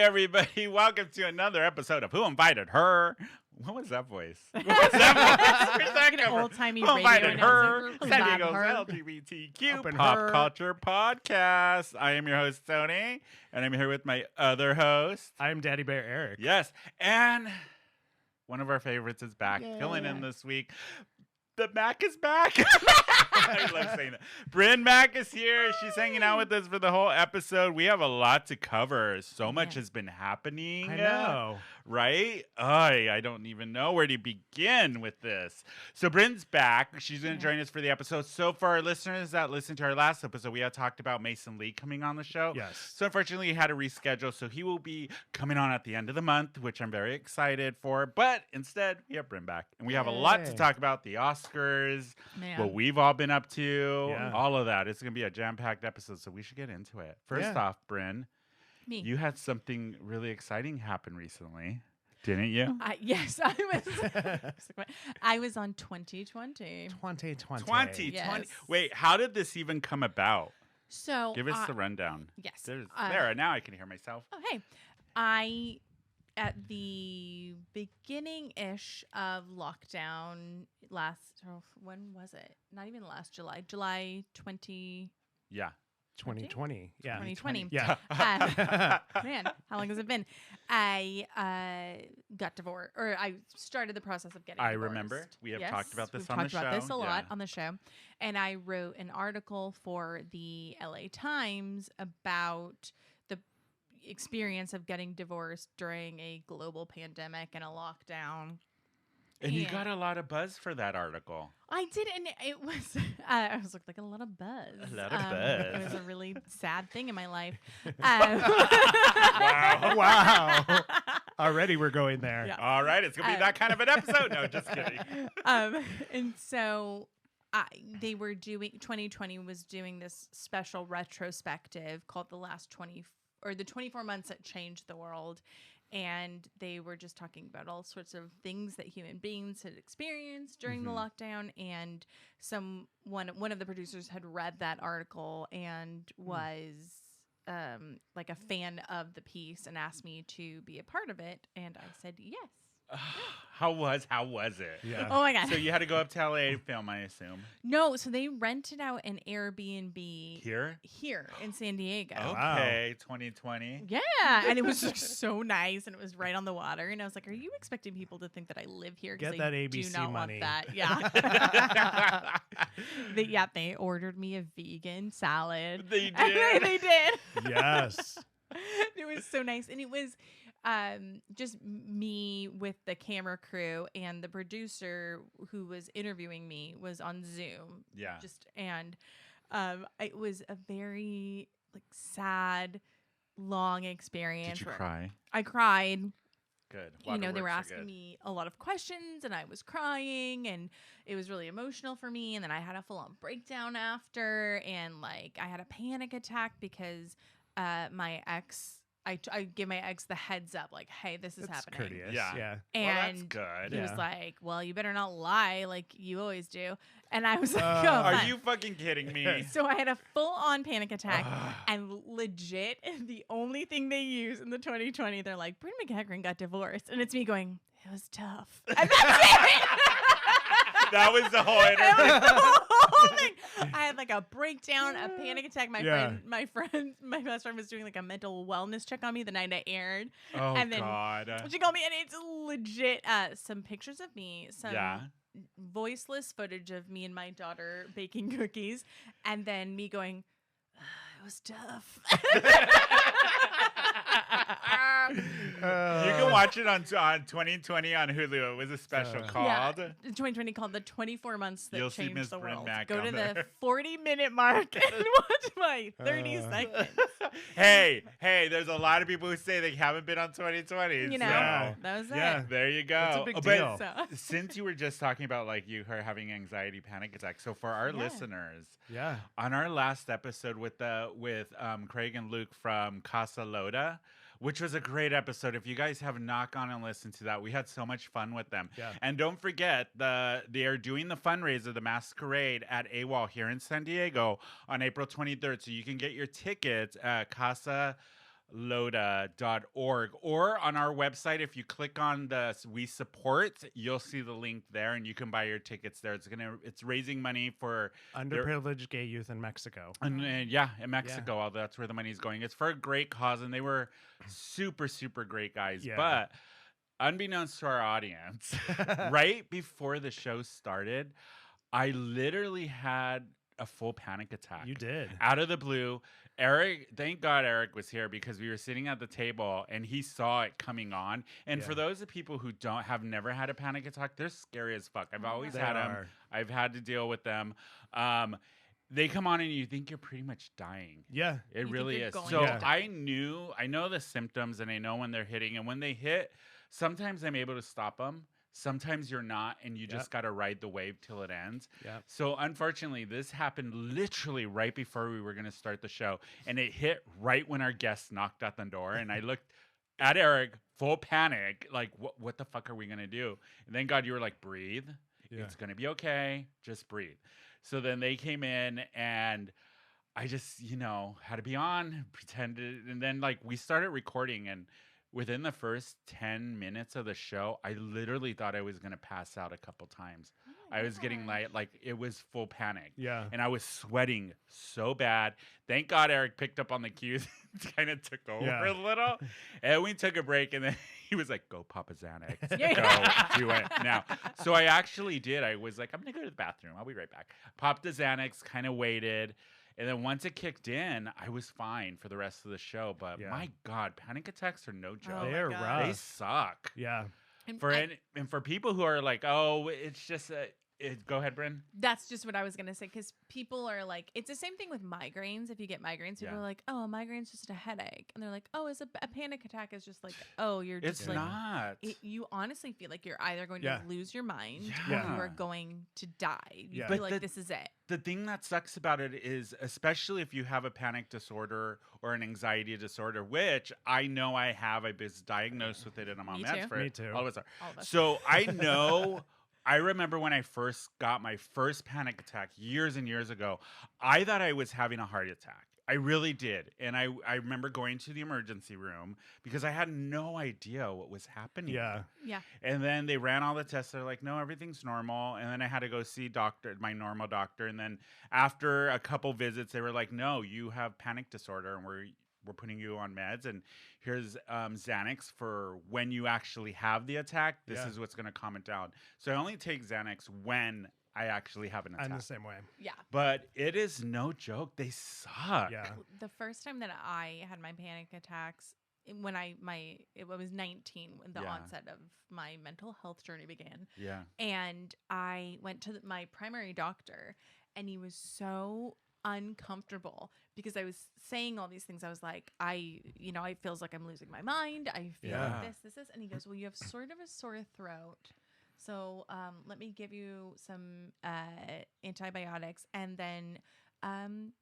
everybody. Welcome to another episode of Who Invited Her? What was that voice? What was that voice? Where's that An come from? old-timey Who radio Invited Her? announcer. San Love Diego's her. LGBTQ Open pop her. culture podcast. I am your host, Tony, and I'm here with my other host. I'm Daddy Bear Eric. Yes, and one of our favorites is back, Yay. filling in this week. The Mac is back. I love saying that. Bryn Mac is here. She's hanging out with us for the whole episode. We have a lot to cover. So much has been happening. I know. Right? I don't even know where to begin with this. So Bryn's back. She's going to join us for the episode. So for our listeners that listened to our last episode, we had talked about Mason Lee coming on the show. Yes. So unfortunately, he had to reschedule. So he will be coming on at the end of the month, which I'm very excited for. But instead, we have Bryn back. And we have a lot to Yay. talk about. The Oscars, Man. what we've all been up to, Yeah. all of that. It's going to be a jam-packed episode, so we should get into it. First Yeah. off, Bryn, Me. you had something really exciting happen recently, didn't you? Yes, I was on 2020. 2020. 2020. Yes. Wait, how did this even come about? So Give us the rundown. yes. There, now I can hear myself. Oh, hey. I, at the beginning-ish of lockdown when was it? Not even last July. July 2020. Yeah. 2020. Yeah. 2020. Yeah. Man, how long has it been? I got divorced, or I started the process of getting I divorced. remember. We have Yes, talked about this we've on the talked about this show. a lot Yeah. on the show. And I wrote an article for the LA Times about the experience of getting divorced during a global pandemic and a lockdown. And you got a lot of buzz for that article. I did, and it was I was like a lot of buzz. A lot of It buzz. was a really sad thing in my life. Wow. Wow. Already we're going there. Yeah. All right, it's going to be that kind of an episode. No, just kidding. And so they were doing 2020 was doing this special retrospective called the 24 months that changed the world. And they were just talking about all sorts of things that human beings had experienced during the lockdown. And one of the producers had read that article and was like a fan of the piece and asked me to be a part of it. And I said yes. How was it? Yeah. Oh my God. So you had to go up to LA to film, I assume. No, so they rented out an Airbnb Here? in San Diego. Wow. Okay, 2020. Yeah, and it was just so nice, and it was right on the water. And I was like, "Are you expecting people to think that I live here? Get Because that they do ABC not money. want that." Yeah. They ordered me a vegan salad. They And did. they did. Yes. It was so nice, and it was just me with the camera crew, and the producer who was interviewing me was on Zoom. Yeah. It was a very sad, long experience. Did you where cry? I cried. Good. They were asking me a lot of questions, and I was crying, and it was really emotional for me. And then I had a full-on breakdown after, and I had a panic attack because my ex. I give my ex the heads up, like, hey, this is That's happening. courteous. Yeah. Yeah. Well, that's And good. he was Yeah. like, well, you better not lie like you always do. And I was like, Uh, oh, Are fine. you fucking kidding me? So I had a full-on panic attack, and legit, the only thing they use in the 2020, they're like, Bryn McEachern got divorced, and it's me going, it was tough. And that's it. That was the whole That was interview. the whole thing. I had a breakdown, a panic attack. My best friend was doing a mental wellness check on me the night I aired. Oh, And then God. She called me, and it's legit some pictures of me, some Yeah. voiceless footage of me and my daughter baking cookies, and then me going, it was tough. You can watch it on 2020 on Hulu. It was a special called. 2020 called the 24 months that You'll see changed Miss the Bryn world. Mac Go on to there. the 40-minute mark and watch my 30 seconds. Hey, there's a lot of people who say they haven't been on 2020. You know, Yeah. that was Yeah. it. There you go. That's a big But deal. So, since you were just talking about her having anxiety panic attacks, so for our Yeah. listeners, Yeah. on our last episode with Craig and Luke from Casa Loda, which was a great episode. If you guys have not gone and listened to that, we had so much fun with them. Yeah. And don't forget, they are doing the fundraiser, the Masquerade at AWOL here in San Diego on April 23rd. So you can get your tickets at Casa loda.org, or on our website. If you click on the We Support, you'll see the link there, and you can buy your tickets there. It's raising money for Underprivileged gay youth in Mexico. and in Mexico. All that's where the money's going. It's for a great cause, and they were super, super great guys. Yeah. But unbeknownst to our audience, right before the show started, I literally had a full panic attack. You did. Out of the blue. Eric, thank God Eric was here, because we were sitting at the table and he saw it coming on. And for those of people who have never had a panic attack, they're scary as fuck. I've always They had them. are. I've had to deal with them. They come on and you think you're pretty much dying. Yeah. It think really you're is. going So to I know the symptoms, and I know when they're hitting. And when they hit, sometimes I'm able to stop them. Sometimes you're not, and you just got to ride the wave till it ends. Yeah. So unfortunately, this happened literally right before we were going to start the show, and it hit right when our guest knocked at the door. And I looked at Eric, full panic, like, what the fuck are we going to do? And then, God, you were like, breathe. Yeah. It's going to be okay. Just breathe. So then they came in, and I just, had to be on, pretended. And then, like, we started recording, and within the first 10 minutes of the show, I literally thought I was going to pass out a couple times. I was getting like it was full panic. Yeah. And I was sweating so bad. Thank God Eric picked up on the cues and kind of took over Yeah. a little. And we took a break, and then he was like, go pop a Xanax. Yeah. Go do it now. So I actually did. I was like, I'm going to go to the bathroom. I'll be right back. Popped the Xanax, kind of waited. And then once it kicked in, I was fine for the rest of the show. But Yeah. my God, panic attacks are no joke. Oh my They're God. rough. They suck. Yeah. And And for people who are like, oh, it's just go ahead, Bryn. that's just what I was gonna say, because people are like, it's the same thing with migraines. If you get migraines, people Yeah. are like, oh, a migraine's just a headache, and they're like, oh, is a panic attack is just like, oh, you're just It's like, not. you honestly feel like you're either going Yeah. to lose your mind Yeah. or you are going to die. You Yeah. feel But like the- this is it. The thing that sucks about it is, especially if you have a panic disorder or an anxiety disorder, which I know I have. I was diagnosed with it, and I'm on Me meds too. for Me it. too. All of us are. All of us. So I know. I remember when I first got my first panic attack years and years ago, I thought I was having a heart attack. I really did. And I remember going to the emergency room because I had no idea what was happening. Yeah. Yeah. And then they ran all the tests. They're like, no, everything's normal. And then I had to go see my normal doctor. And then after a couple visits, they were like, no, you have panic disorder, and we're putting you on meds. And here's Xanax for when you actually have the attack. This Yeah. is what's going to calm it down. So I only take Xanax when I actually have an attack. I'm the same way. Yeah. But it is no joke. They suck. Yeah. The first time that I had my panic attacks, when it was 19 when the Yeah. onset of my mental health journey began. Yeah. And I went to my primary doctor, and he was so uncomfortable because I was saying all these things. I was like, it feels like I'm losing my mind. I feel Yeah. like this. And he goes, well, you have sort of a sore throat. So let me give you some antibiotics, and then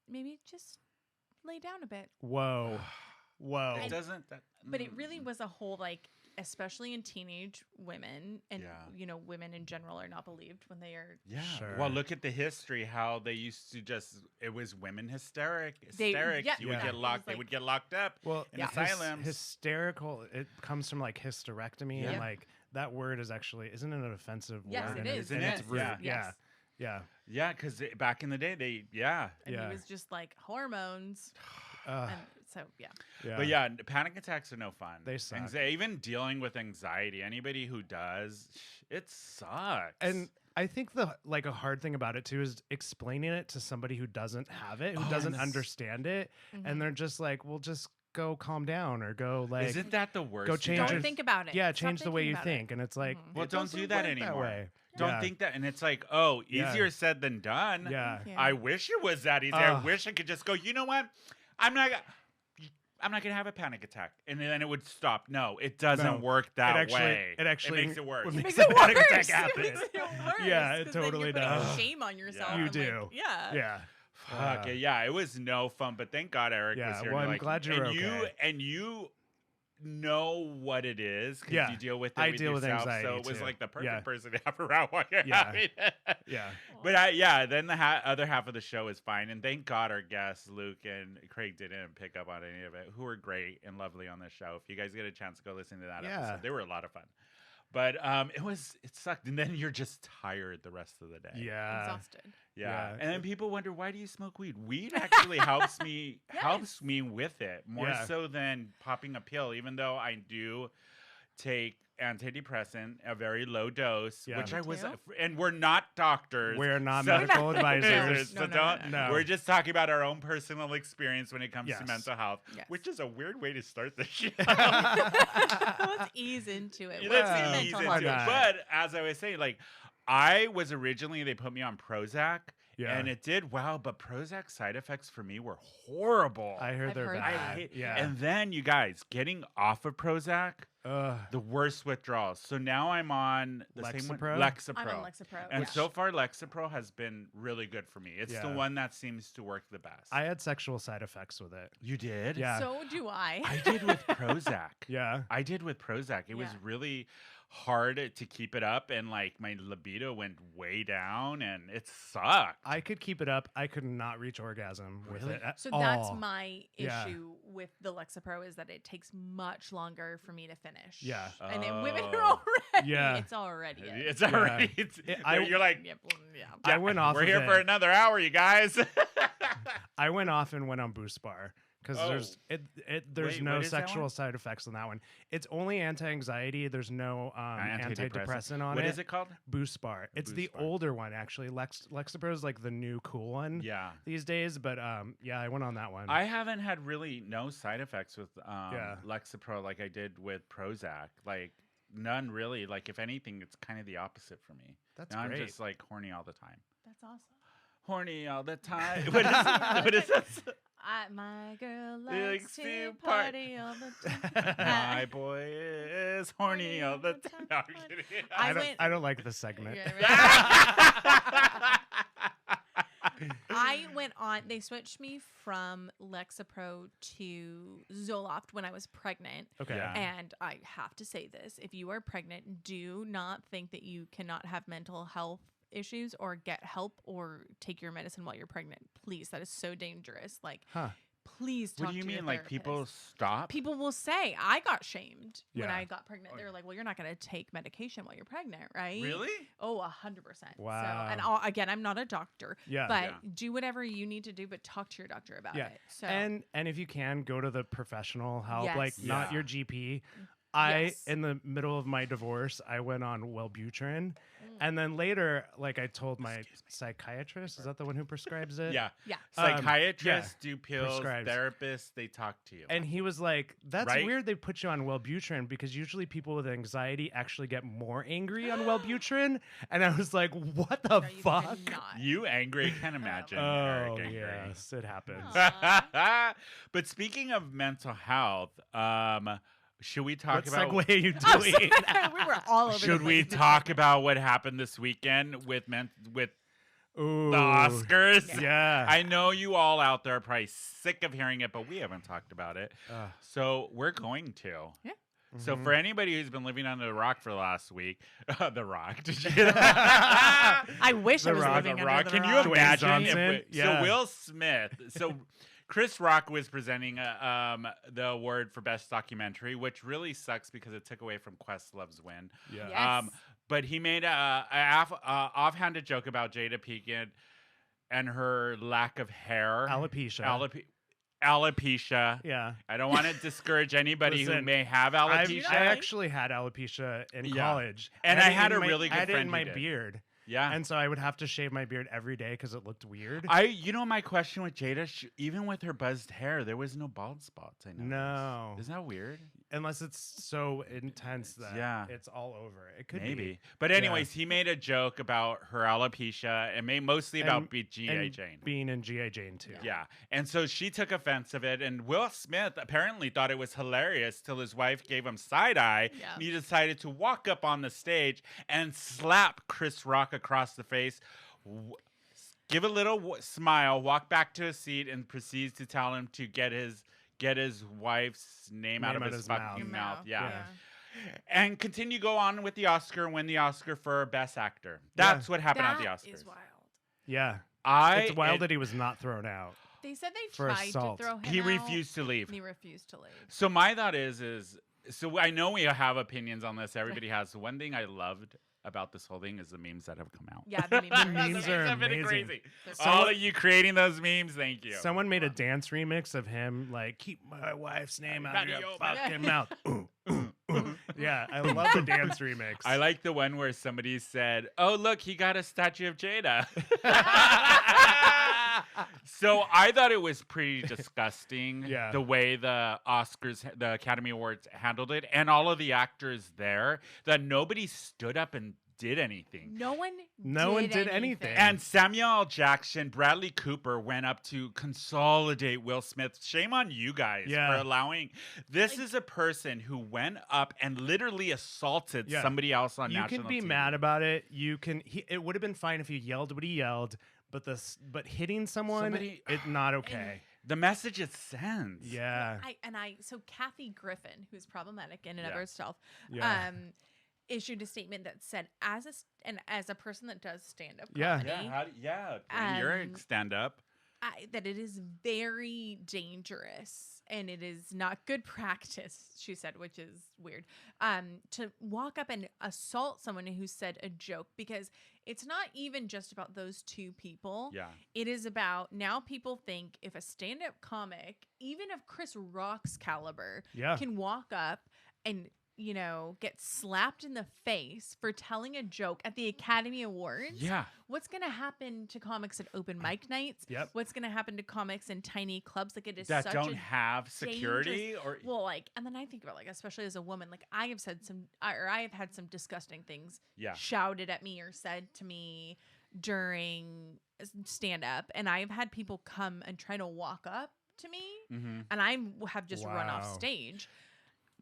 maybe just lay down a bit. Whoa. Whoa. It doesn't. But it really was a whole, like, especially in teenage women, and Yeah. women in general are not believed when they are. Yeah. Sure. Well, look at the history. How they used to it was women hysterics. Yeah, You would yeah. get It locked. was They like- would get locked up. Well, in asylums. hysterical. It comes from like hysterectomy, Yeah. and like that word is actually isn't it an offensive Yes, word? it And is. and Isn't it's it? rude. Yeah. Yeah. Yes. Yeah. Yeah, because back in the day, And Yeah. he was just like hormones. Uh, And so, yeah. yeah. But yeah, panic attacks are no fun. They suck. Even dealing with anxiety, anybody who does, it sucks. And I think a hard thing about it too is explaining it to somebody who doesn't have it, who Oh, doesn't and understand it, Mhm. and they're just like, "Well, just go calm down or go like isn't that the worst? go you change guys? your- Don't think about it. yeah, Stop change the way thinking you about it. think." And it's like, Mhm. Well, it don't do doesn't that work anymore. way. Don't Yeah. think that. And it's like, oh, Yeah. easier said than done. Yeah. Yeah. I wish it was that easy. I Ugh. wish I could just go, you know what? I'm not gonna have a panic attack, and then it would stop. No, it doesn't No. work that actually- way. it actually makes it worse. would It make makes the it panic attack worse. It happen. makes it worse. Yeah, it 'cause then totally you're putting does. shame on yourself. Yeah. You and, like, do. yeah. Yeah. Fuck it. Yeah, it was no fun. But thank God Eric Yeah, was here. well, and I'm glad you're and okay. you know what it is because Yeah. you deal with it I with deal with yourself. anxiety, so it was too. like the perfect Yeah. person to have around while you're Yeah. having it. Yeah. But then the other half of the show is fine, and thank God our guests Luke and Craig didn't pick up on any of it, who were great and lovely on the show. If you guys get a chance to go listen to that Yeah. episode, they were a lot of fun. But it sucked, and then you're just tired the rest of the day. Yeah. Exhausted. Yeah. Yeah. And then people wonder, why do you smoke weed? Weed actually helps me with it more Yeah. so than popping a pill, even though I do take antidepressant, a very low dose, Yeah. which Me I was, too. and we're not doctors. We're not so- medical advisors. So No, don't. no. We're just talking about our own personal experience when it comes to Yes. mental health, Yes. which is a weird way to start the show. Let's ease into it. Let's What's Well, ease mental into why it. health? not? But as I was saying, like, I was originally, they put me on Prozac. Yeah. And it did well, but Prozac side effects for me were horrible. I heard I've they're heard I bad. hate, Yeah. And then you guys getting off of Prozac, Ugh. the worst withdrawals. So now I'm on the same one, Lexapro? Lexapro. I'm on Lexapro. And yeah. so far, Lexapro has been really good for me. It's the Yeah. one that seems to work the best. I had sexual side effects with it. You did? Yeah. So do I. I did with Prozac. Yeah. I did with Prozac. It was Yeah. really hard to keep it up, and like my libido went way down, and it sucked. I could keep it up. I could not reach orgasm with Really? it at So that's all. my Yeah. issue with the Lexapro is that it takes much longer for me to finish. Yeah. And then women are Oh. already. Yeah. It's already. it. It's already. You're like, Yep, yeah. I went off We're of here it. for another hour, you guys. I went off and went on Boost Bar because Oh. there's Wait, no what is that sexual one? side effects on that one. It's only anti-anxiety. There's no antidepressant on What it. is it called? Boost Bar. It's the Boost Bar. older one actually. Lexapro is like the new cool one Yeah. these days. But yeah, I went on that one. I haven't had really no side effects with Yeah. Lexapro like I did with Prozac. Like none really. Like if anything, it's kind of the opposite for me. That's now great. I'm just like horny all the time. That's awesome. Horny all the time. What is what is that? My girl Likes likes to to part- party all the time. My boy is horny all the time. No, I'm kidding. I went- I don't like this segment. Yeah, I went on. They switched me from Lexapro to Zoloft when I was pregnant. Okay. Yeah. And I have to say this: if you are pregnant, do not think that you cannot have mental health issues or get help or take your medicine while you're pregnant. Please, that is so dangerous. Like, Huh. please talk What do you to your mean? Like people therapist. stop? People will say, I got shamed when Yeah. I got pregnant. They were like, well, you're not going to take medication while you're pregnant, right? Really? Oh, 100%. Wow. So, and again, I'm not a doctor, Yeah. but Yeah. do whatever you need to do, but talk to your doctor about Yeah. it. So, And if you can go to the professional help, like Yes. not Yeah. your GP. Yes. In the middle of my divorce, I went on Wellbutrin, and then later, like I told my psychiatrist, is that the one who prescribes it? Yeah. yeah. Psychiatrists do pills. Prescribes. Therapists, they talk to you. And he was like, "That's Right? weird. They put you on Wellbutrin because usually people with anxiety actually get more angry on Wellbutrin." And I was like, "What the No, you fuck?" cannot. you angry? I can't imagine. Oh Eric angry. yes, it happens. Aw. But speaking of mental health, should we talk What about? segue are you I'm doing? sorry, we were all over. Should the we place. talk about what happened this weekend with Ooh, the Oscars? Yeah. I know you all out there are probably sick of hearing it, but we haven't talked about it. Ugh. So we're going to. Yeah. So Mhm. for anybody who's been living under the rock for the last week, the Rock, did you hear that? I wish I The was Rock, living The under Rock. the Can you rock. Dwayne imagine? Johnson? If Yeah. So Will Smith. So Chris Rock was presenting the award for best documentary, which really sucks because it took away from Questlove's win. Yeah. Yes. But he made a offhanded joke about Jada Pinkett and her lack of hair. Alopecia. Alopecia. Yeah. I don't want to discourage anybody who Listen, may have I alopecia. actually had alopecia in Yeah. college, And I had it a in my- really good I had it friend in who my did. beard, yeah. and so I would have to shave my beard every day because it looked weird. My question with Jada, even with her buzzed hair, there was no bald spots. I noticed. No. Isn't that weird? Unless it's so intense that Yeah. it's all over. It could Maybe. be. But anyways, he made a joke about her alopecia and mostly about G.I. And Jane. being in G.I. Jane too. Yeah. And so she took offense of it, and Will Smith apparently thought it was hilarious till his wife gave him side eye. Yeah. And he decided to walk up on the stage and slap Chris Rock across the face, give a little smile, walk back to his seat, and proceeds to tell him to get get his wife's name out of his fucking mouth. Yeah. And continue go on with the Oscar, win the Oscar for Best Actor. That's what happened at the That Oscars. is wild. Yeah. It's It's wild that he was not thrown out. They said they For tried assault. to throw him he out. refused to leave. And he refused to leave. So my thought is so I know we have opinions on this. Everybody has. The one thing I loved about this whole thing is the memes that have come out. Yeah, the memes are memes are have been amazing. crazy. They're All crazy. of you creating those memes, thank you. Someone made a dance remix of him like, keep my wife's name out of your fucking mouth. Yeah, I love the dance remix. I like the one where somebody said, "Oh, look, he got a statue of Jada." So I thought it was pretty disgusting Yeah. the way the Oscars, the Academy Awards handled it, and all of the actors there, that nobody stood up and did anything. No one did anything. And Samuel L. Jackson, Bradley Cooper went up to consolidate Will Smith. Shame on you guys Yeah. for allowing. This is a person who went up and literally assaulted Yeah. somebody else on you national can be TV. mad about it. You can. It would have been fine if he yelled what he yelled, but but hitting someone, Somebody- it's not okay. The message it sends. Yeah. So Kathy Griffin, who's problematic in and of Yeah. herself, Yeah. issued a statement that said, as a person that does stand up Yeah. comedy, You're stand up. that it is very dangerous and it is not good practice, she said, which is weird, to walk up and assault someone who said a joke, because it's not even just about those two people. Yeah. It is about, now people think if a stand-up comic, even of Chris Rock's caliber, Yeah. can walk up and get slapped in the face for telling a joke at the Academy Awards. Yeah. What's going to happen to comics at open mic nights? Yep. What's going to happen to comics in tiny clubs? Like, it is That such don't a have security or well, and then I think about, especially as a woman, I have said I have had some disgusting things Yeah. shouted at me or said to me during stand up, and I've had people come and try to walk up to me, and I have just run off Wow. stage.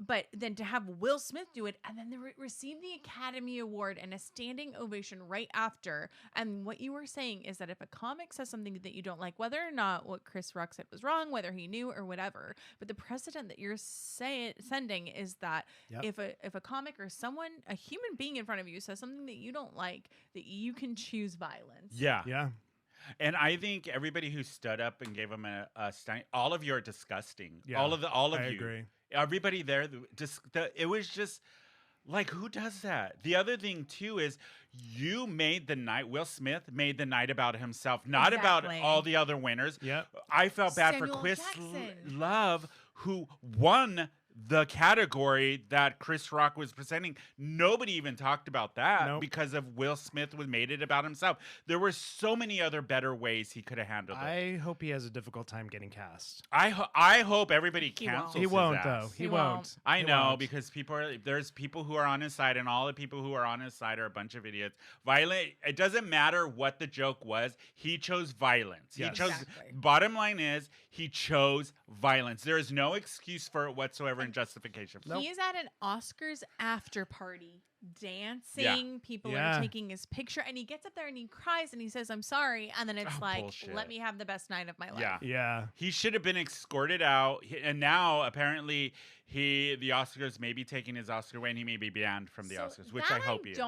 But then to have Will Smith do it and then receive the Academy Award and a standing ovation right after. And what you were saying is that if a comic says something that you don't like, whether or not what Chris Rock said was wrong, whether he knew or whatever, but the precedent that you're sending is that Yep. if a comic or someone, a human being in front of you, says something that you don't like, that you can choose violence. Yeah. Yeah. And I think everybody who stood up and gave him a stand, all of you are disgusting. Yeah, All of I you. agree. Everybody there, it was just like, who does that? The other thing too is you made the night. Will Smith made the night about himself, not about Exactly. all the other winners. Yep. I felt bad Samuel for Chris Jackson. Love, who won the category that Chris Rock was presenting. Nobody even talked about that Nope. because of Will Smith made it about himself. There were so many other better ways he could have handled it. I hope he has a difficult time getting cast. I hope everybody He won't. cancels He his won't ass. though. He He won't. won't. I He know won't. because there's people who are on his side, and all the people who are on his side are a bunch of idiots. Violent. It doesn't matter what the joke was. He chose violence. Yes. He chose. Exactly. Bottom line is he chose violence. There is no excuse for it whatsoever and justification. He is at an Oscars after party dancing. People Yeah. are taking his picture, and he gets up there and he cries and he says, "I'm sorry." And then it's like, bullshit. "Let me have the best night of my life." Yeah. Yeah. He should have been escorted out, and now apparently the Oscars may be taking his Oscar away, and he may be banned from the So Oscars, which I that hope he is.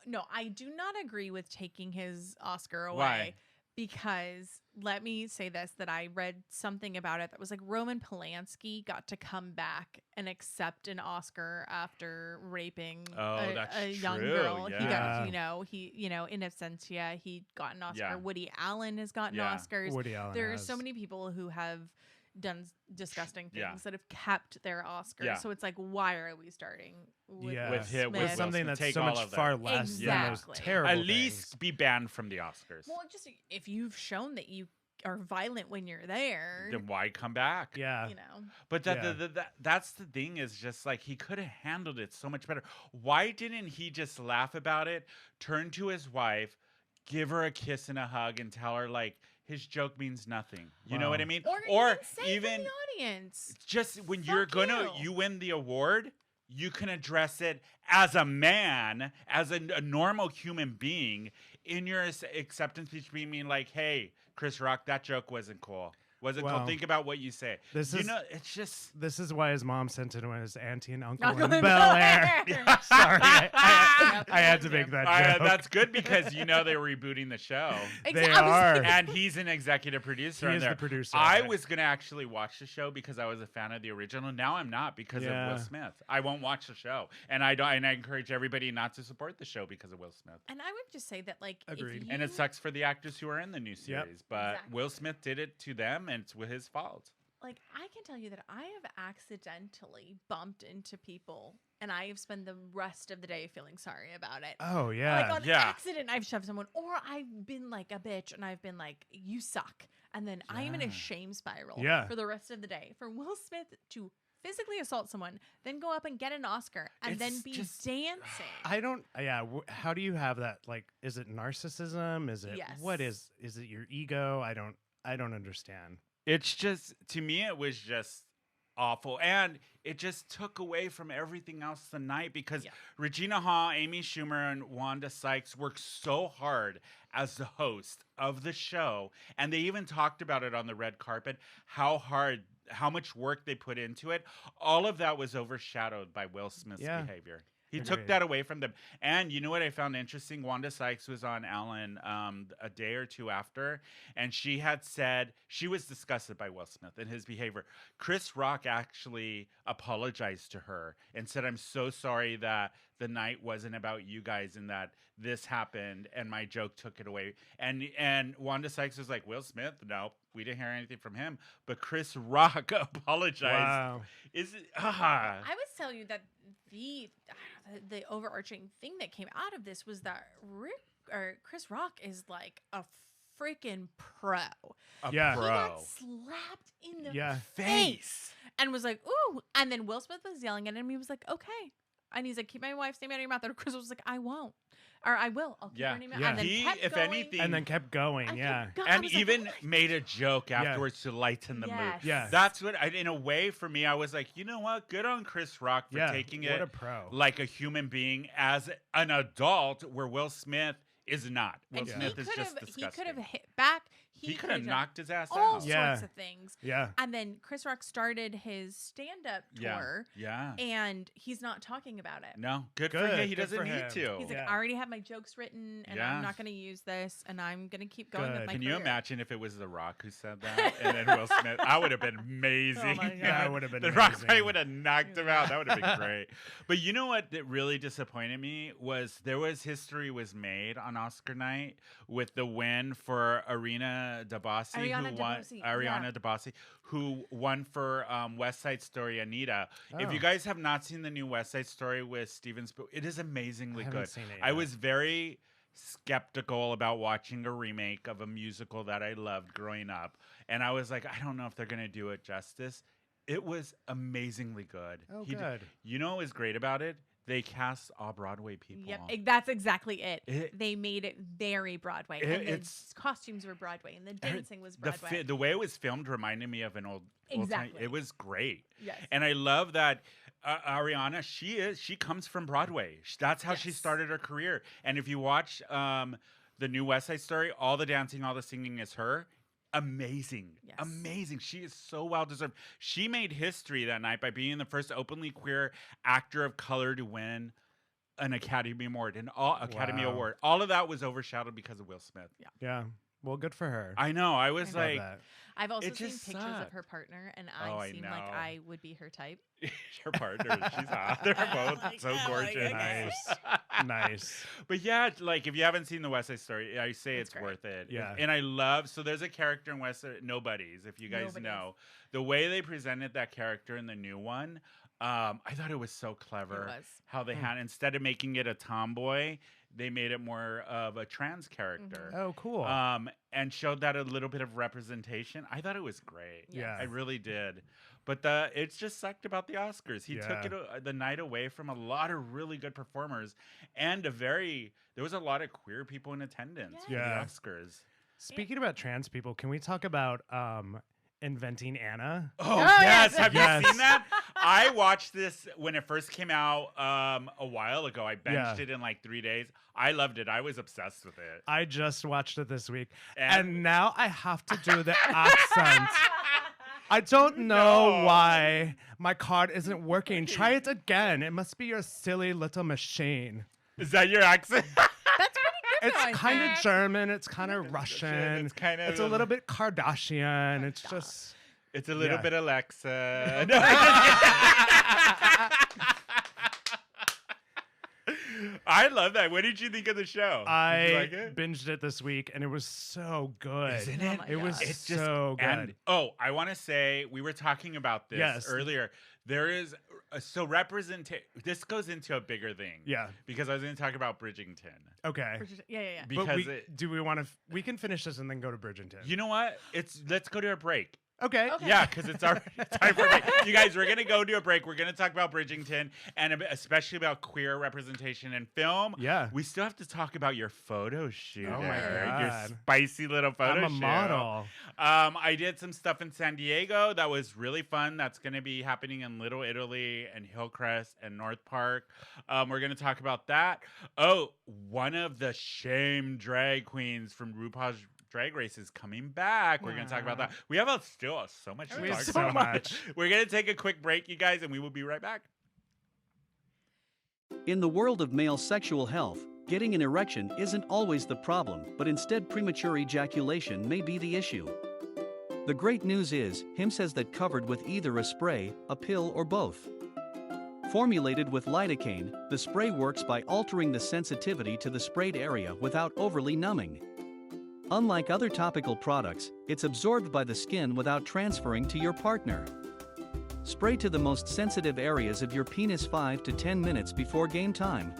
No, I do not agree with taking his Oscar away. Why? Because let me say this, that I read something about it that was like Roman Polanski got to come back and accept an Oscar after raping Oh, that's a young true, girl. He yeah. got, in absentia, he got an Oscar. Yeah. Woody Allen has gotten Yeah. Oscars. Woody Allen There are has. so many people who have done disgusting things Yeah. that have kept their Oscars. Yeah. So it's like, why are we starting with Yeah. With him- with Will something Smith. that's Take so all much of that. far less than Exactly. those terrible At least things. be banned from the Oscars. Well, just if you've shown that you are violent when you're there, Then why come back? Yeah. But Yeah. that's the thing, is just like he could have handled it so much better. Why didn't he just laugh about it, turn to his wife, give her a kiss and a hug, and tell her like his joke means nothing? You know what I Wow. mean? or even say from the audience. just when Fuck you're gonna you. you win the award, you can address it as a man, as a normal human being, in your acceptance speech, being like, "Hey, Chris Rock, that joke wasn't cool. Was it Well, called Think About What You Say? this You is- know, it's just This is why his mom sent it to his auntie and uncle Uncle in in Bel Air. Bel-Air. Sorry, Yep, I had to yep. make that joke. that's good because you know they're rebooting the show. They Exactly. I was are. thinking- And he's an executive producer. He on is there. the producer. I of it. was gonna actually watch the show because I was a fan of the original. Now I'm not because of Yeah. Will Smith. I won't watch the show, and I don't. And I encourage everybody not to support the show because of Will Smith. And I would just say that, like, Agreed. if And it you- sucks for the actors who are in the new series. But Exactly. Will Smith did it to them, and it's his fault. Like, I can tell you that I have accidentally bumped into people, and I have spent the rest of the day feeling sorry about it. Oh yeah. Like on Yeah. accident, I've shoved someone, or I've been like a bitch, and I've been like, "You suck," and then I am in a Yeah. shame spiral Yeah. for the rest of the day. For Will Smith to physically assault someone, then go up and get an Oscar, and then It's be just- dancing. I don't. Yeah. How do you have that? Like, is it narcissism? Is it what Yes. is it your ego? I don't understand. It's just, to me, it was just awful. And it just took away from everything else tonight because Yeah. Regina Hall, Amy Schumer, and Wanda Sykes worked so hard as the host of the show. And they even talked about it on the red carpet, how much work they put into it. All of that was overshadowed by Will Smith's Yeah. behavior. He took Agreed. that away from them. And you know what I found interesting? Wanda Sykes was on Ellen a day or two after, and she had said she was disgusted by Will Smith and his behavior. Chris Rock actually apologized to her and said, "I'm so sorry that the night wasn't about you guys and that this happened and my joke took it away." And Wanda Sykes was like, "Will Smith? No, we didn't hear anything from him." But Chris Rock apologized. Wow. Is it? I would tell you that the overarching thing that came out of this was that Chris Rock is like a freaking pro. A Yeah. He pro. got slapped in the Yeah. face and was like, "Ooh!" And then Will Smith was yelling at him. He was like, "Okay." And he's like, "Keep my wife's name out of your mouth." And Chris was like, "I won't, or I will. I'll keep Yeah. her name out." Yeah. And then He, kept if going. anything, And then kept going. I Yeah. kept going. I and was like, even "Oh my made a joke Yeah. afterwards to lighten the mood. Yes. Yeah. That's what, in a way, for me, I was like, you know what? Good on Chris Rock for Yeah. taking What it a pro. like a human being as an adult, where Will Smith is not. Will And Smith he is could just have disgusting. hit back. He could have done knocked his ass all out. Yeah. sorts of things. Yeah. And then Chris Rock started his stand-up tour, Yeah. and he's not talking about it. No, good for Good. him. He Good doesn't for need him. to. He's Yeah. like, "I already have my jokes written, and Yeah. I'm not going to use this, and I'm going to keep going with Good. my Can you career." imagine if it was The Rock who said that, and then Will Smith? That would have been amazing. Oh my God. That would have been The Rock amazing. probably would have knocked him out. That would have been great. But you know what that really disappointed me was history was made on Oscar night with the win for Ariana DeBose, Ariana who won. DeBose, Ariana yeah. DeBose, who won for West Side Story. Anita. If you Oh. guys have not seen the new West Side Story with Steven Spielberg, it is amazingly I haven't good. seen it I yet. was very skeptical about watching a remake of a musical that I loved growing up, and I was like, I don't know if they're gonna do it justice. It was amazingly good. Oh, He d- good. You know what was great about it? They cast all Broadway people. Yep, that's exactly it. It- They made it very Broadway, It- and the it's- costumes were Broadway, and the dancing was the Broadway. the way it was filmed reminded me of an old time. Exactly. It was great. Yes. And I love that Ariana. She comes from Broadway. That's how she Yes. started her career. And if you watch the new West Side Story, all the dancing, all the singing is her. Amazing. Yes. Amazing. She is so well deserved. She made history that night by being the first openly queer actor of color to win an Academy Award. Wow. Award. All of that was overshadowed because of Will Smith. Yeah. Well, good for her. I know. I was Love like, that. I've also it seen just pictures of sucked. her partner, and Oh, I I seem like know. I would be her type. her partner, she's hot. They're both Like, so oh my gorgeous. goodness. Nice. But yeah, like if you haven't seen the West Side Story, I say It's it's great. worth it. Yeah. And I love, so there's a character in West Side, Nobody's, if you guys Nobody's. know. The way they presented that character in the new one, I thought it was so clever. was. How they had, instead of making it a tomboy, they made it more of a trans character. Oh, cool. And showed that a little bit of representation. I thought it was great. Yeah. I really did. But it just sucked about the Oscars. He took Yeah. the night away from a lot of really good performers, and there was a lot of queer people in attendance for Yeah. the Oscars. Speaking about trans people, can we talk about Inventing Anna. Oh, yes. yes. Have Yes. you seen that? I watched this when it first came out a while ago. I binged Yeah. it in like 3 days. I loved it. I was obsessed with it. I just watched it this week, And- and now I have to do the accent. I don't know No. why my card isn't working. Try it again. It must be your silly little machine. Is that your accent? That's pretty good. though, I It's kind think. of German. It's kind of Russian. It's kind of It's a little bit Kardashian. It's just. It's a little Yeah. bit Alexa. I love that. What did you think of the show? Did you I like it? binged it this week, and it was so good. Isn't Oh it? my It was God. It's just so good. and I want to say we were talking about this Yes. earlier. There is so representation. This goes into a bigger thing. Yeah. Because I was going to talk about Bridgerton. Okay. Yeah. Because But do we want to? We can finish this and then go to Bridgerton. you know what? Let's go to a break. Okay. Okay. Yeah, because it's our time for a break. You guys, we're gonna go to a break. We're gonna talk about Bridgerton and especially about queer representation in film. Yeah. We still have to talk about your photo shoot. Oh my Eric, your God. spicy little photo I'm a shoot. model. I did some stuff in San Diego that was really fun. That's gonna be happening in Little Italy and Hillcrest and North Park. We're gonna talk about that. Oh, one of the shame drag queens from RuPaul's Drag Race is coming back. We're going to talk about that. We have still so much to We talk have about. so much. We're going to take a quick break, you guys, and we will be right back. In the world of male sexual health, getting an erection isn't always the problem, but instead premature ejaculation may be the issue. The great news is, Hims has that covered with either a spray, a pill, or both. Formulated with lidocaine, the spray works by altering the sensitivity to the sprayed area without overly numbing. Unlike other topical products, it's absorbed by the skin without transferring to your partner. Spray to the most sensitive areas of your penis 5 to 10 minutes before game time.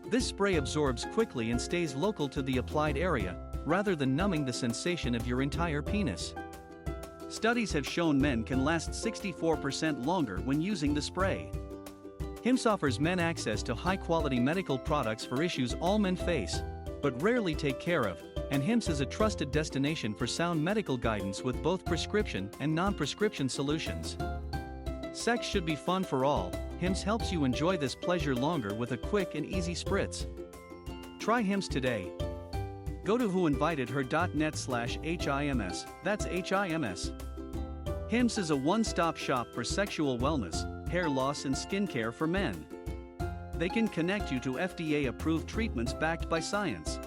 This spray absorbs quickly and stays local to the applied area, rather than numbing the sensation of your entire penis. Studies have shown men can last 64% longer when using the spray. Hims offers men access to high-quality medical products for issues all men face, but rarely take care of, and Hims is a trusted destination for sound medical guidance with both prescription and non-prescription solutions. Sex should be fun for all. Hims helps you enjoy this pleasure longer with a quick and easy spritz. Try Hims today. Go to whoinvitedher.net/HIMS. That's HIMS. Hims is a one-stop shop for sexual wellness, hair loss, and skincare for men. They can connect you to FDA-approved treatments backed by science.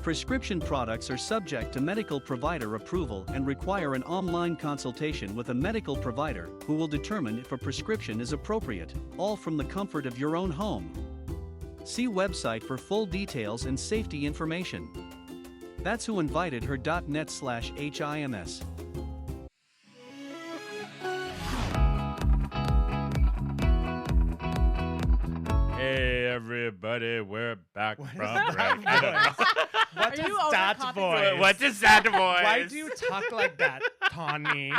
Prescription products are subject to medical provider approval and require an online consultation with a medical provider who will determine if a prescription is appropriate, all from the comfort of your own home. See website for full details and safety information. That's whoinvitedher.net/HIMS. Hey, everybody, we're back What from is break. that voice? What Are you is that overcompensating? voice? What's his sad voice? Why do you talk like that, Tawny?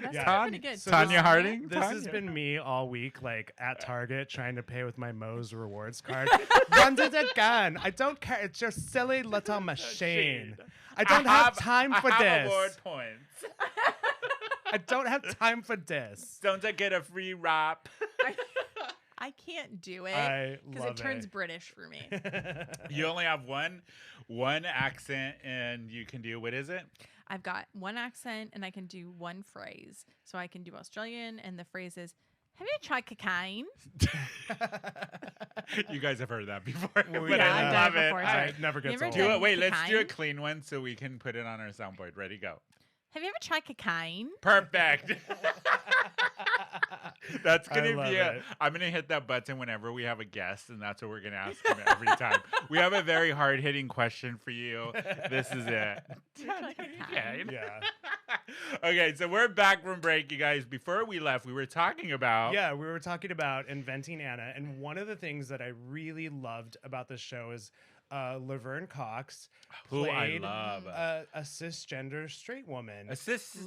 That's Yeah. pretty good. So Tanya this- Harding? This has Tanya. been me all week, like at Target, trying to pay with my Moe's rewards card. Run it again. I don't care. It's your silly little machine. I don't have time for I have this. award points. I don't have time for this. Don't I get a free wrap? I can't do I it because love it turns it. British for me. You only have one accent, and you can do, what is it? I've got one accent and I can do one phrase. So I can do Australian, and the phrase is, "Have you tried cocaine?" You guys have heard that before, Yeah, but I I've love done it it. before, I- sorry. never You gets ever old. do it. Wait, Cocaine? let's do a clean one so we can put it on our soundboard. Ready, go. Have you ever tried cocaine? Perfect. That's I gonna love be it. I'm gonna hit that button whenever we have a guest, and that's what we're gonna ask him every time. We have a very hard hitting question for you. This is it. tried cocaine? Yeah. Okay, so we're back from break, you guys. Before we left, we were talking about Yeah, we were talking about Inventing Anna, and one of the things that I really loved about this show is Laverne Cox who I played love. a cisgender straight woman. A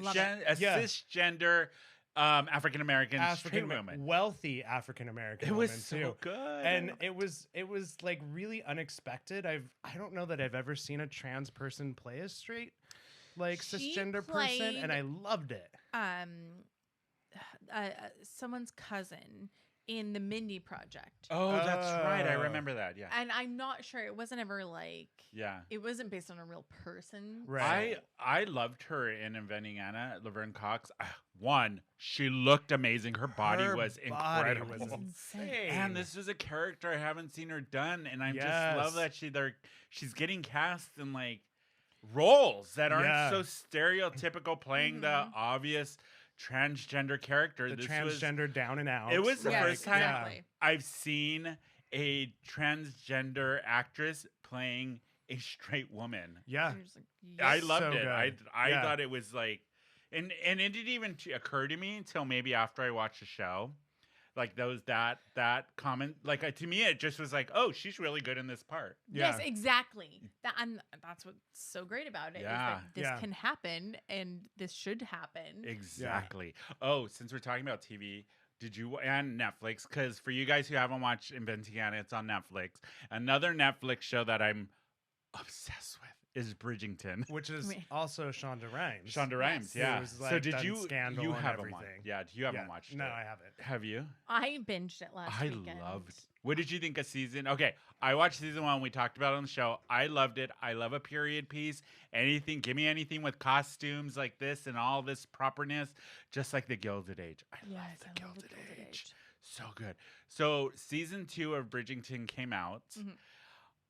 Love it. Yeah. cisgender African American straight woman. wealthy African American It woman was so too. good. And it was like really unexpected. I don't know that I've ever seen a trans person play a straight like She cisgender person, and played- I loved it. Someone's cousin in the Mindy Project. Oh, that's right. I Oh. remember that. Yeah. And I'm not sure it wasn't ever like Yeah. it wasn't based on a real person. Right. I loved her in Inventing Anna, Laverne Cox. One, she looked amazing. Her body Her was body incredible. was insane. And this is a character I haven't seen her done, and I just Yes. love that she's getting cast in like roles that aren't Yeah. so stereotypical, playing the Mhm. obvious transgender character. The This transgender down and out. It was the Yes, first time exactly. I've seen a transgender actress playing a straight woman. Yeah. You're just like, I yes. loved So it. good. I Yeah. thought it was like, and it didn't even occur to me until maybe after I watched the show, like that comment. Like to me, it just was like, oh, she's really good in this part. Yes, Yeah. exactly. That's what's so great about it. Is Yeah. that this Yeah. can happen and this should happen. Exactly. Oh, since we're talking about TV, did you and Netflix? Because for you guys who haven't watched Inventing Anna, it's on Netflix. Another Netflix show that I'm obsessed with is Bridgerton. Which is Wait. also Shonda Rhimes. Shonda Rhimes, Yes. yeah. Who's, So like, did done you? Scandal You and haven't watched? everything. Yeah, you haven't Yeah. watched No, it. I haven't. Have you? I binged it last I weekend. loved. What did you think of season? Okay, I watched season 1. We talked about it on the show. I loved it. I love a period piece. Give me anything with costumes like this and all this properness, just like the Gilded Age. I Yes, love the I love Gilded, the Gilded Age. Age. So good. So season 2 of Bridgerton came out. Mhm.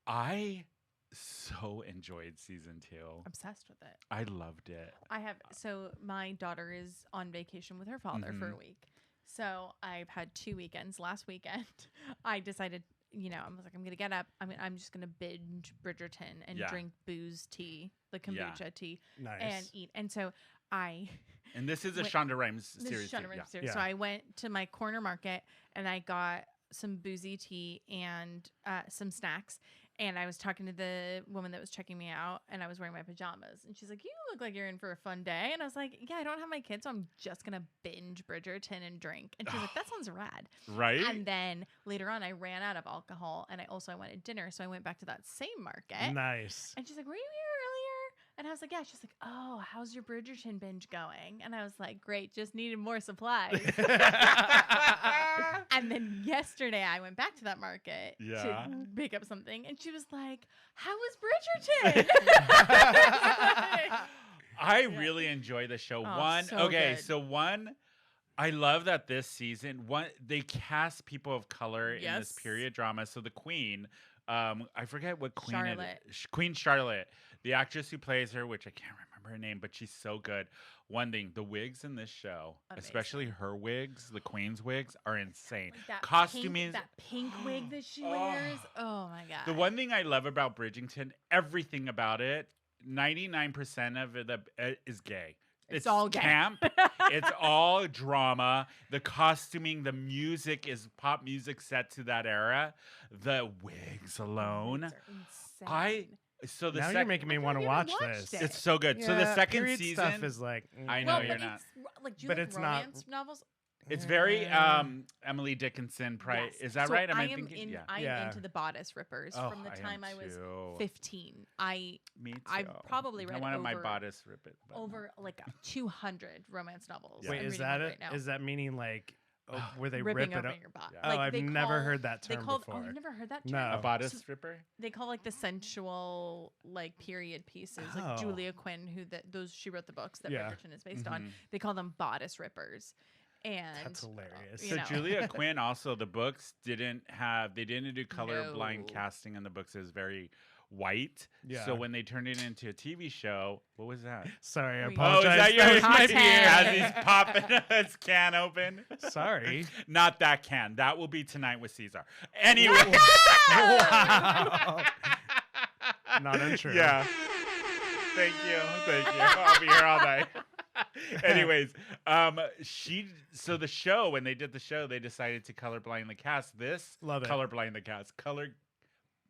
I so enjoyed season 2. Obsessed with it. I loved it. So my daughter is on vacation with her father for a Mhm. week. So I've had 2 weekends. Last weekend, I decided, I was like, I'm gonna get up. I'm just gonna binge Bridgerton and Yeah. drink booze tea, the Yeah. kombucha tea, Nice. and eat. And so I And this is a Wait, Shonda Rhimes this series. is Shonda too, Rhimes yeah. series. Yeah. So I went to my corner market and I got some boozy tea and some snacks. And I was talking to the woman that was checking me out, and I was wearing my pajamas. And she's like, "You look like you're in for a fun day." And I was like, "Yeah, I don't have my kids, so I'm just gonna binge Bridgerton and drink." And she's like, "That sounds rad." Right? And then later on, I ran out of alcohol, and I wanted dinner, so I went back to that same market. Nice. And she's like, "Were you here earlier?" And I was like, "Yeah." She's like, "Oh, how's your Bridgerton binge going?" And I was like, "Great, just needed more supplies." And then yesterday I went back to that market Yeah. to pick up something, and she was like, "How was Bridgerton?" I really enjoy the show. Oh, so good. So I love that this season they cast people of color in this Yes. period drama. So the Queen, I forget what Queen Charlotte. Queen Charlotte, the actress who plays her, which I can't remember her name, but she's so good. One thing, the wigs in this show, especially her wigs, the Queen's wigs, are insane. Like that Costuming. that pink wig that she Oh. wears. Oh my god. The one thing I love about Bridgerton, everything about it, 99% of it is gay. It's all gay. camp. It's all drama. The costuming, the music is pop music set to that era. The wigs alone. Wigs are insane. So the Now you're second, making me I've want to never watch even this. watched it. it's so good. So the Yeah, second period season stuff is like. I know well, you're but not. It's, like, do you But like it's not- romance novels? It's very Yeah. Emily Dickinson. Yes. Is that So right? Am I am thinking? Yeah. I'm Yeah. into the bodice rippers Oh, from the I am time I was too. 15. Me too. I've probably read I wanted my over- bodice rip it. but no. Over like 200 romance novels. Yeah. Wait, I'm is reading that one it? right now. Is that meaning like where they ripping rip it open up? your body? Yeah. Oh, Like, I've they never call- heard that They term called. before. Oh, you've never heard that No. term? a bodice ripper? They call like the sensual like period pieces, Oh. like Julia Quinn, she wrote the books that Yeah. Bridgerton is based on. Mhm. They call them bodice rippers, and That's hilarious. you So know. Julia Quinn also the books they didn't do color blind No. casting in the books. It was very white. Yeah. So when they turned it into a TV show, what was that? Sorry, I Oh, is apologize. Oh, is that your was my Hot beer. take. as he's popping his can open? Sorry. Not that can. That will be tonight with Caesar. Anyway. Wow. Not untrue. Yeah. Thank you. I'll be here all night. Anyways, so the show, when they did the show, they decided to colorblind the cast. This Love it. colorblind the cast.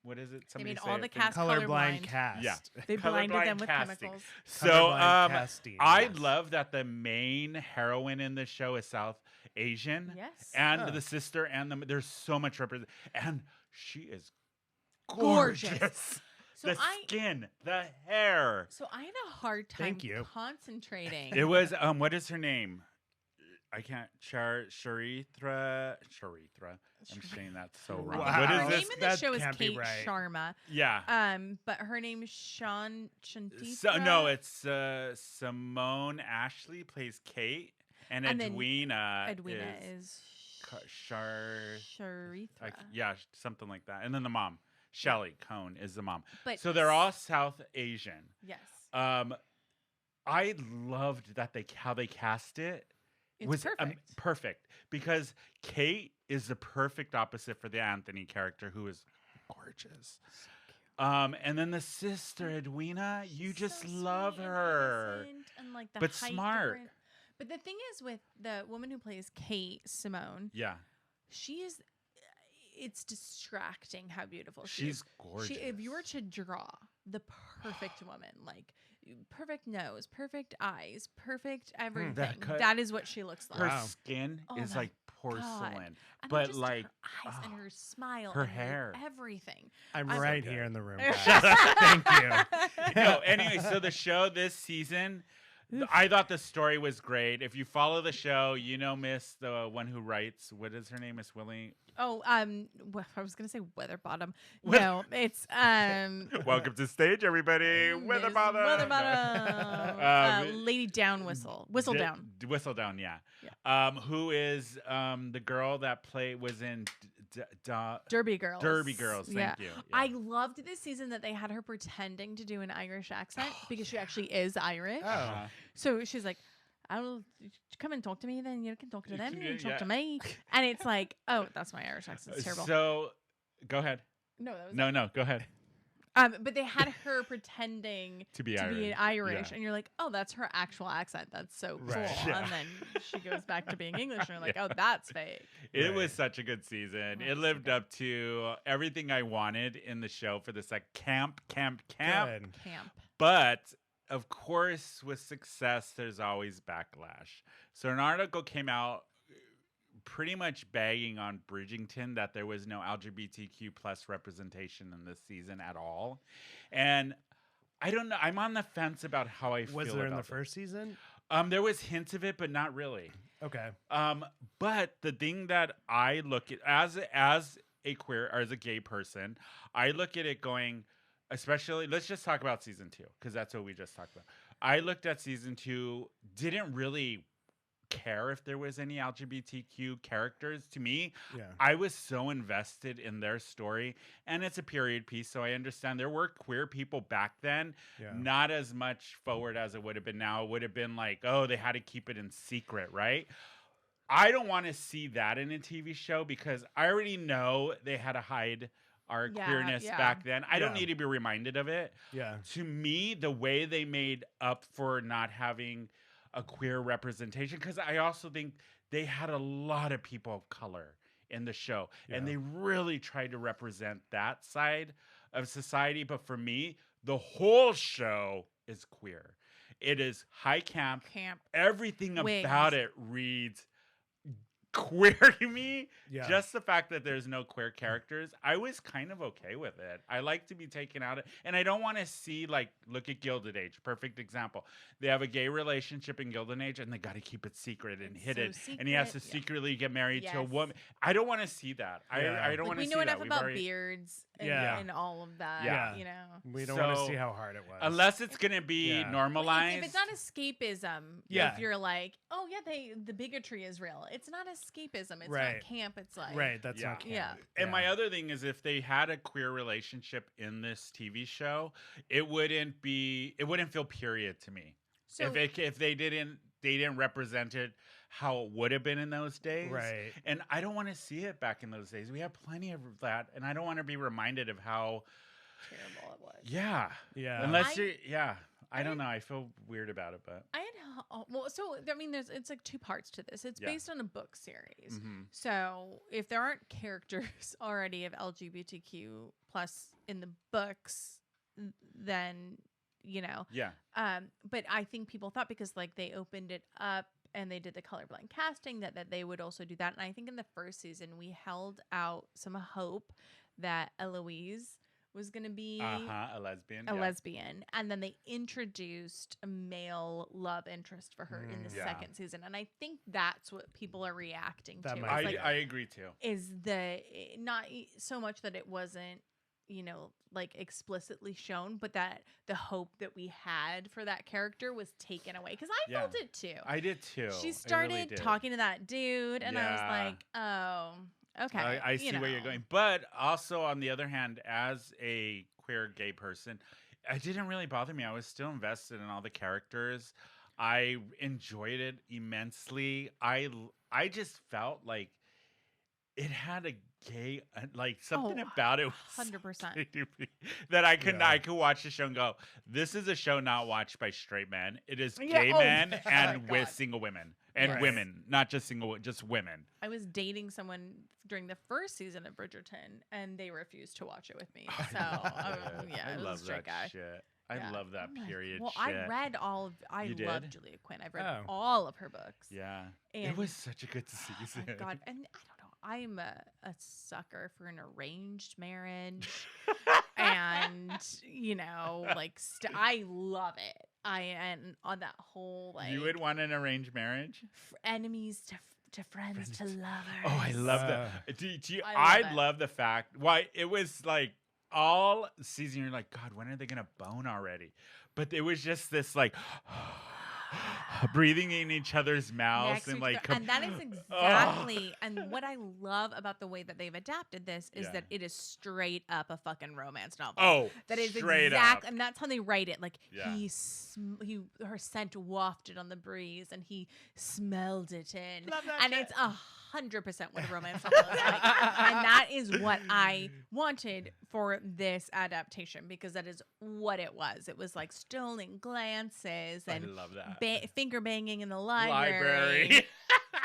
What is it? They Somebody made say all it, the please. cast Colorblind colorblind. cast. Yeah. They blinded Colorblind them with casting. chemicals. So Colorblind casting, I yes. love that the main heroine in the show is South Asian. Yes. And Huh. the sister there's so much represent, and she is Gorgeous. gorgeous. So the skin, the hair. So I had a hard time Thank you. concentrating. It was what is her name? I can't. Sharithra. I'm saying that so wrong. Wow. What Her is name this? in the That show is can't be Kate right. Sharma. Yeah. But her name is Shantika. So, no, it's Simone Ashley plays Kate, and And then Edwina. Edwina is Sharithra. Yeah, something like that. And then the mom, Shelly Cohn, is the mom. But So they're all South Asian. yes. I loved that how they cast it. It's was perfect. perfect because Kate is the perfect opposite for the Anthony character, who is gorgeous. And then the sister Edwina, you She's just so love sweet and her. innocent and, like, the But height smart. difference. But the thing is, with the woman who plays Kate, Simone, Yeah, she is. It's distracting how beautiful she she's is. gorgeous. If you were to draw the perfect woman, like perfect nose, perfect eyes, perfect everything, cut- that is what she looks like. her Wow. skin Oh is my like porcelain, And but just like her eyes and oh, her smile, her and hair. everything. I'm I'm so right good. here in the room. Guys. Thank you. no. Anyway, so the show this season, I thought the story was great. If you follow the show, you know Miss the one who writes. What is her name? Miss Willie. Oh, well, I was gonna say Weatherbottom. Weather- No, it's Welcome to stage, everybody. Miss Weatherbottom. Weatherbottom. Lady Down Whistle. Whistle Down. Whistle Down, yeah. Who is the girl that was in Derby Girls. Derby Girls, thank you. Yeah. I loved this season that they had her pretending to do an Irish accent because she actually is Irish. Oh. So she's like, I'll come and talk to me, then you can talk to You them, can and you do- talk yeah. to me. And it's like, oh, that's my Irish accent. It's terrible. So, go ahead. No, that was No, go ahead. But they had her pretending To be to Irish. be Irish, Yeah. and you're like, oh, that's her actual accent. That's so cool. Right. Yeah. And then she goes back to being English, and you're like, oh, that's fake. It Right. was such a good season. Oh, It so lived good. up to everything I wanted in the show for this like camp. Camp. But of course, with success, there's always backlash. So an article came out pretty much bagging on Bridgerton that there was no LGBTQ plus representation in this season at all. And I don't know. I'm on the fence about how I feel. Was there in the about first season? it. There was hints of it, but not really. Okay. But the thing that I look at as a queer or as a gay person, I look at it going, especially let's just talk about season 2 because that's what we just talked about. I looked at season 2, didn't really care if there was any LGBTQ characters. To me, Yeah. I was so invested in their story, and it's a period piece, so I understand there were queer people back then, Yeah. not as much forward as it would have been now. It would have been like, oh, they had to keep it in secret, right? I don't want to see that in a TV show because I already know they had to hide our Yeah, queerness yeah. back then. I don't Yeah. need to be reminded of it. Yeah. To me, the way they made up for not having a queer representation, because I also think they had a lot of people of color in the show, and Yeah. they really tried to represent that side of society. But for me, the whole show is queer. It is high camp. Camp. Everything Wigs. about it reads queer to me. Yeah. Just the fact that there's no queer characters, I was kind of okay with it. I like to be taken out of, and I don't want to see, like, look at Gilded Age, perfect example. They have a gay relationship in Gilded Age, and they got to keep it secret and It's hidden, so and he has to secret, yeah. secretly get married to a Yes. woman. I don't want to see that. Yeah. I don't Like, want to we see know enough that. We've about already- beards and, Yeah. and all of that. Yeah. You know. We don't want to So, see how hard it was. Unless it's gonna be Yeah. Well, normalized. if it's not escapism, Yeah. if you're like, oh yeah, the bigotry is real. It's not escapism. It's Right. not camp. It's like Right. That's Yeah. not camp. Yeah. And my other thing is, if they had a queer relationship in this TV show, it wouldn't feel period to me. So if they didn't represent it how it would have been in those days. Right. And I don't want to see it back in those days. We have plenty of that, and I don't want to be reminded of how. terrible it was. Yeah. Yeah. Unless I- you. Yeah. I don't I- know. I feel weird about it, but. I had well, so I mean, it's like two parts to this. It's Yeah. based on a book series. Mhm. So if there aren't characters already of LGBTQ plus in the books, then Yeah. But I think people thought because like they opened it up and they did the colorblind casting that they would also do that. And I think in the first season we held out some hope that Eloise was going to be A lesbian. a yeah. lesbian, and then they introduced a male love interest for her in the Yeah. second season, and I think that's what people are reacting That to. might It's be like, I agree too. is the not so much that it wasn't, you know, like explicitly shown, but that the hope that we had for that character was taken away, because I Yeah. felt it too. I did too. She I started really did. talking to that dude, and I was Yeah. like, oh, okay. I see where you're know. going. But also, on the other hand, as a queer gay person, it didn't really bother me. I was still invested in all the characters. I enjoyed it immensely. I just felt like it had a gay, like something Oh, about it was 100%. gay to me that I could Yeah. I could watch the show and go, this is a show not watched by straight men. It is Yeah, gay oh, men my and with God. single women and Right. women, not just single, just women. I was dating someone during the first season of Bridgerton, and they refused to watch it with me. So yeah, I it was love a straight that guy. shit. I Yeah. love that I'm like, period well, shit. I read all of. I You love did? Julia Quinn. I've read Oh. all of her books. Yeah, it And- was such a good Oh season. my God, and I don't know. I'm a sucker for an arranged marriage, and you know, like I love it. And on that whole like You would want an arranged marriage? enemies to friends to lovers. Oh, I love Uh, that. I I love it. love the fact why it was like all season. You're like, God, when are they gonna bone already? But it was just this like breathing in each other's mouths next to and each like, other. And that is exactly and what I love about the way that they've adapted this is Yeah. that it is straight up a fucking romance novel. oh, That is straight exact, up. and that's how they write it. Like Yeah. her scent wafted on the breeze, and he smelled it in, Love that and shit. it's 100% what a romance novel is like. And that is what I wanted for this adaptation, because that is what it was. It was like stolen glances I and love that. finger banging in the Library. library.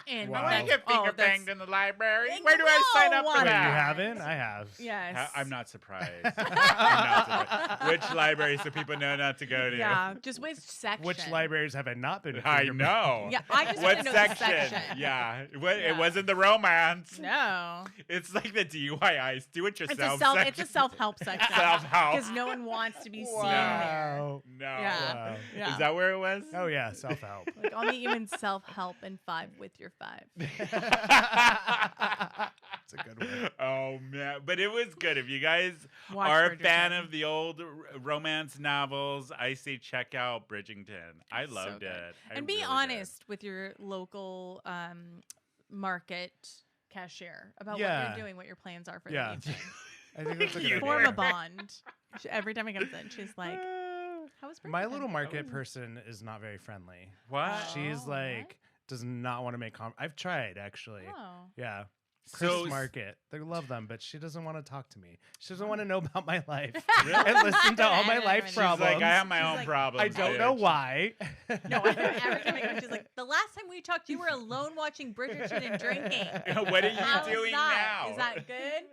And Wow. I that's- get finger that's- banged in the library. Hey, Where do I sign up no for one Wait, you that? haven't? I have. Yes. I'm not surprised. I'm not surprised. Which library so people know not to go to? Yeah, just which section? Which libraries have I not been? I finger- know. Yeah, I just What want to know the section? section. Yeah. It Yeah. wasn't the romance. No. It's like the DUIs. Do it It's yourself. it's a self-help section. Self-help. Because no one wants to be seen there. Wow. No. Yeah. Wow. Yeah. Is that where it was? Oh yeah, self help. Like, I'll meet you in self-help in 5 with your 5. It's a good one. Oh man, but it was good. If you guys Watch are a fan Bridgerton. of the old romance novels, I say check out Bridgerton. I It's so loved good. it. I And be really did. honest with your local market cashier about what Yeah. you're doing, what your plans are for Yeah. the evening. I think that's a good You idea. Form a bond. Every time he comes in, she's like, how was My Bridgerton?" little market person is not very friendly. What? She's Oh, like does not want to make I've tried actually. Oh. Yeah. So Chris Market. They love them, but she doesn't want to talk to me. She doesn't want to know about my life Really? and listen to all my She's life like, She's problems. like, I have my She's own like, problems. I don't know bitch." why. No, every time I go, she's like, the last time we talked, you were alone watching Bridgerton and drinking. What are you How is doing that? now? Is that good?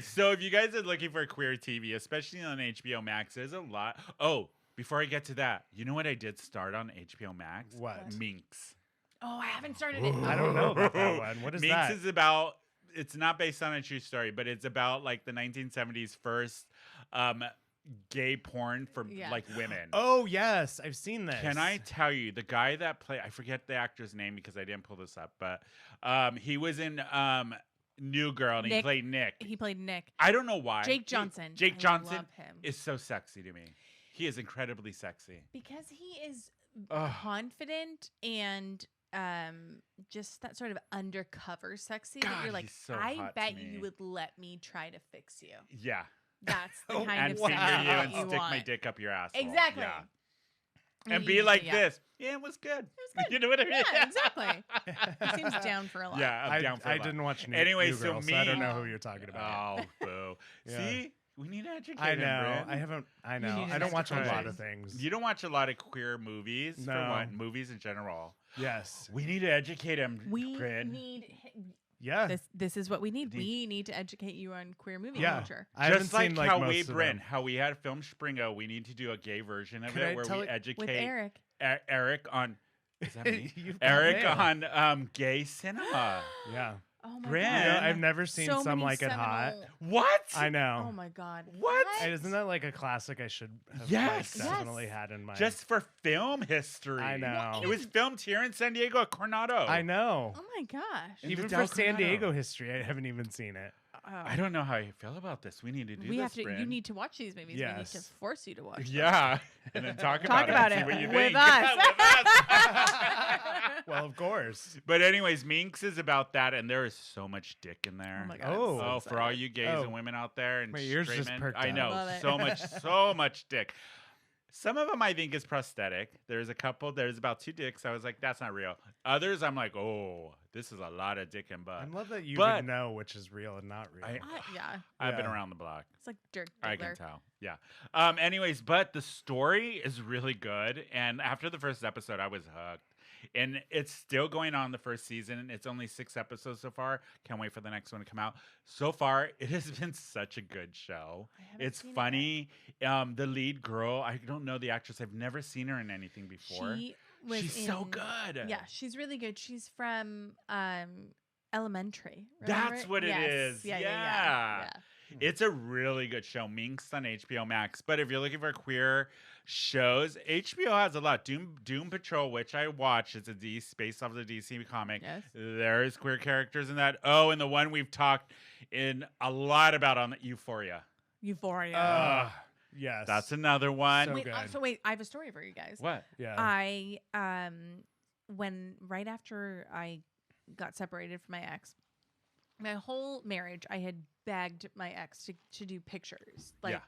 So if you guys are looking for queer TV, especially on HBO Max, there's a lot. Oh, before I get to that, you know what I did start on HBO Max? What? Minx. Oh, I haven't started it. I don't know about that one. What is Minx that? is about. It's not based on a true story, but it's about like the 1970s first gay porn for Yeah. like women. Oh yes, I've seen this. Can I tell you the guy that played? I forget the actor's name because I didn't pull this up, but he was in New Girl and he Nick. played Nick. He played Nick. I don't know why. Jake Johnson. Jake I Johnson love him. is so sexy to me. He is incredibly sexy. Because he is Ugh. confident and just that sort of undercover sexy that God, you're like, he's so I hot to bet me. you would let me try to fix you. Yeah. That's the Oh, kind And of finger sexy you that and you stick my want. dick up your asshole. Exactly. Yeah. You And need be to like yeah. this. Yeah, it was good. It was good. You know what I mean? Yeah, exactly. He seems down for a lot. Yeah, I'm down for a I lot. didn't watch New, Anyway, New so Girl, so I don't me- know who you're talking about. Oh, boo. Yeah. See? We need to educate I him, know. Bryn. I haven't. I You know. need to I don't watch a educate lot him. of things. You don't watch a lot of queer movies for No. what? Movies in general. Yes. We need to educate him, We Bryn. need Yeah. this is what we need. Need- We need to educate you on queer movie Yeah. culture. I haven't Just like seen like how most we, of Bryn, them. how we had Film Springo, we need to do a gay version of Could I it where tell we it- educate With Eric. Eric on. Is that me? You've got Eric mail. on gay cinema. Yeah. Oh my Bryn. god. You know, I've never seen So Some many Like It Hot. seminal- What? I know. Oh my god. What? Isn't that like a classic I should have Yes. like, definitely Yes. had in mind? Just for film history. I know. It was filmed here in San Diego at Coronado. I know. Oh my gosh. In Even Vidal, for San Coronado. Diego history, I haven't even seen it. I don't know how you feel about this. We need to do we this, have to. Bryn. You need to watch these movies. We need to Yes. force you to watch. them. Yeah. And then talk Talk about about it. and it see what you with think. us. With us. Well, of course. But anyways, Minx is about that, and there is so much dick in there. Oh my god. I'm Oh. so Oh, for all excited. you gays Oh. and women out there and My ears straight just men, perked I up. know Love it. so much dick. Some of them I think is prosthetic. There's a couple. There's about 2 dicks. I was like, that's not real. Others, I'm like, oh, this is a lot of dick and butt. I love that you But- would know which is real and not real. Yeah. I've been Yeah. around the block. It's like Dirk I Diggler. can tell. Yeah. Anyways, but the story is really good. And after the first episode, I was hooked. And it's still going on the first season. It's only 6 episodes so far. Can't wait for the next one to come out. So far, it has been such a good show. I haven't It's seen it funny. The lead girl, I don't know the actress. I've never seen her in anything before. She was She's so in- good. Yeah, she's really good. She's from Elementary. That's remember? what it Yes. is. Yeah. Yeah. It's a really good show, Minx on HBO Max. But if you're looking for queer shows, HBO has a lot. Doom Patrol, which I watched, it's based off the DC comic. Yes. There's queer characters in that. Oh, and the one we've talked in a lot about on Euphoria. Euphoria. Yes. That's another one. So wait, good. so wait, I have a story for you guys. What? Yeah. I when right after I got separated from my ex, my whole marriage I had begged my ex to do pictures, like Yeah.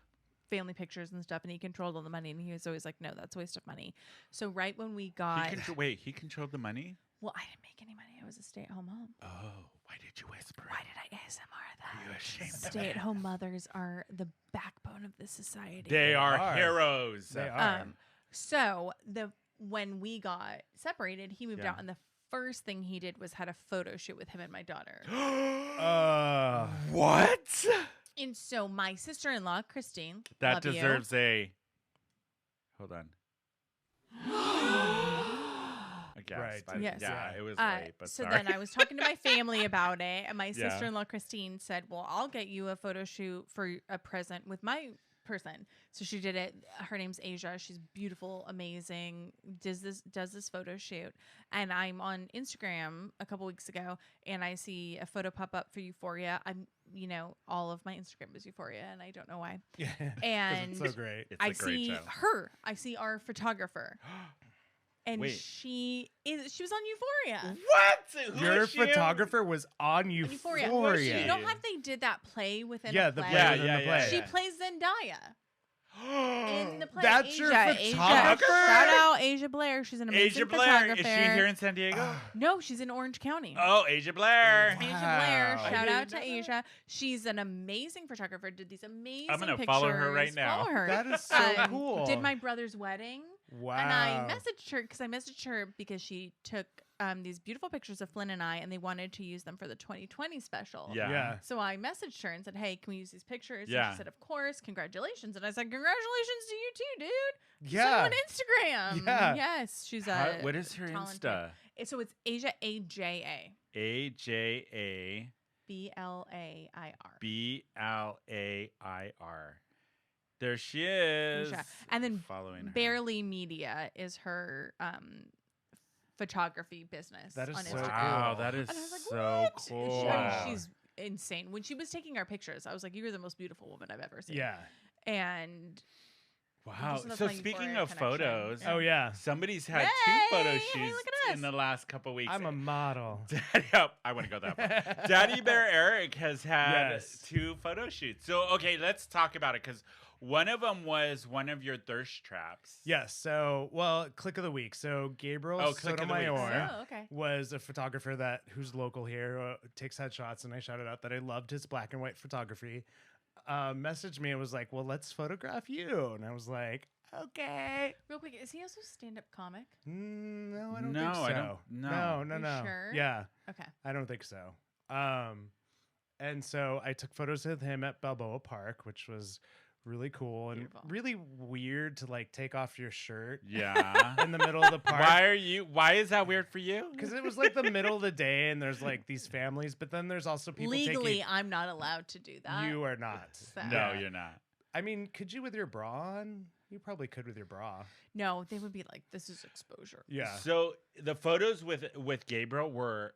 family pictures and stuff, and he controlled all the money, and he was always like, no, that's a waste of money. So right when we got He controlled the money? well, I didn't make any money. I was a stay-at-home mom. Oh, why did you whisper? Why did I ASMR Are you that? ashamed of it? Stay-at-home mothers are the backbone of this society. They are are. heroes. They are. So when we got separated, he moved Yeah. out, and the first thing he did was had a photo shoot with him and my daughter. What? And so my sister-in-law, Christine, That love you. deserves a. Hold on. I guess. Right. Yes. Yeah, it was Uh, late, but so sorry. then I was talking to my family about it, and my Yeah. sister-in-law Christine said, "Well, I'll get you a photo shoot for a present with my person." So she did it. Her name's Asia. She's beautiful, amazing. Does this photo shoot, and I'm on Instagram a couple weeks ago, and I see a photo pop up for Euphoria. All of my Instagram is Euphoria, and I don't know why. Yeah. 'Cause And it's so great. It's I a great see show. her. I see our photographer. And Wait. she was on Euphoria. What? Who Your is she? photographer was on On Euphoria. Euphoria. she? You know how they did that play within Yeah, a the play? play Yeah, within yeah, the yeah, play. She yeah. plays Zendaya in the play. That's your Asia. photographer? Shout out Asia Blair. She's an amazing Asia Blair. photographer. Is she here in San Diego? No, she's in Orange County. Oh, Asia Blair. Asia Blair, Wow. I shout out to didn't know Asia. She's an amazing photographer. Did these amazing gonna pictures. follow her right now. Follow her. That is so cool. Did my brother's wedding. Wow. And I messaged her because she took these beautiful pictures of Flynn and I, and they wanted to use them for the 2020 special. Yeah. Yeah. So I messaged her and said, "Hey, can we use these pictures?" Yeah. And she said, "Of course, congratulations." And I said, "Congratulations to you too, dude." Yeah. So on Instagram. Yeah. Yes, she's What is her talented. Insta? So it's Asia AJA AJA BLAIR. There she is. Asia. And then following her. Barely Media is her photography business. That is on so Instagram. Wow, cool. that is And I was like, so "What?" cool. She's insane. When she was taking our pictures, I was like, "You're the most beautiful woman I've ever seen." Yeah. And Wow. Just enough So money speaking for a of connection. photos, Oh yeah. somebody's had Yay! 2 photo Hey, shoots look at in us. the last couple weeks. I'm a model. Daddy, I want to go that far. Daddy Bear Eric has had Yes. 2 photo shoots. So, okay, let's talk about it because one of them was one of your thirst traps. Yes. So, well, click of the week. So, Gabriel Oh, click of the week. Sotomayor Oh, okay. was a photographer who's local here, takes headshots, and I shouted out that I loved his black and white photography. Messaged me and was like, "Well, let's photograph you," and I was like, "Okay." Real quick, is he also a stand-up comic? No, I don't No, think so. I don't- no. No, You no. sure? Yeah, Okay. I don't think so. And so I took photos of him at Balboa Park, which was really cool and Beautiful. really weird to like take off your shirt Yeah. in the middle of the park. Why is that weird for you? Because it was like the middle of the day and there's like these families, but then there's also people Legally, taking. I'm not allowed to do that. You are not. So- No, Yeah. you're not. I mean, could you with your bra on? You probably could with your bra. No, they would be like, this is exposure. Yeah. So the photos with Gabriel were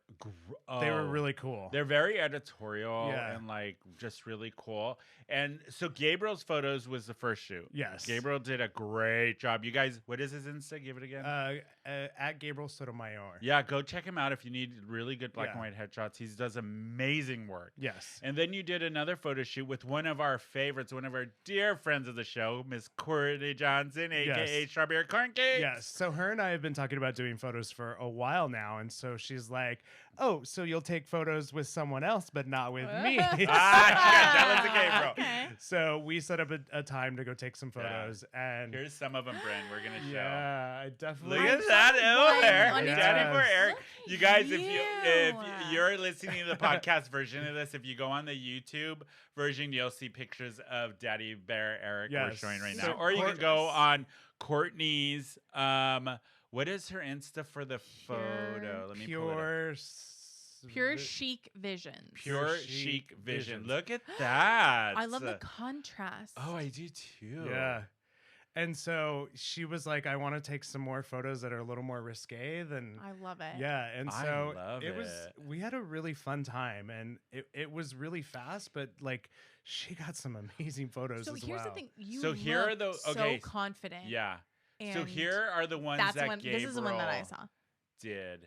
They were really cool. They're very editorial Yeah. and like just really cool. And so Gabriel's photos was the first shoot. Yes. Gabriel did a great job. You guys, what is his Insta? Give it again. At Gabriel Sotomayor. Yeah, go check him out if you need really good black Yeah. and white headshots. He does amazing work. Yes. And then you did another photo shoot with one of our favorites, one of our dear friends of the show, Miss Courtney Johnson, aka Yes. Strawberry Corn Cake. Yes. So her and I have been talking about doing photos for a while now, and so she's like, "Oh, so you'll take photos with someone else, but not with me." Ah, she got jealous of Gabriel. Okay. So we set up a time to go take some photos, and Here's some of them, Bryn. We're gonna show. yeah, I definitely. Look I'm at so that glad over there. on Yes. Daddy for Eric. Look at You guys, if you. you're listening to the podcast version of this, if you go on the YouTube version, you'll see pictures of Daddy Bear Eric we're Yes. showing right So now. Or you can go gorgeous. on Courtney's what is her Insta for the photo? Let me pull it up. Pure chic visions. Pure Chic chic vision. Visions. Look at that. I love the contrast. Oh, I do too. Yeah. And so she was like, I want to take some more photos that are a little more risque than. I love it. Yeah. And I so love it was, it. we had a really fun time and it was really fast, but like she got some amazing photos So as here's well. the thing. You So here are looked the- okay, so confident. Yeah. So and here are the ones that's that one. Gabriel This is the one that I saw. did,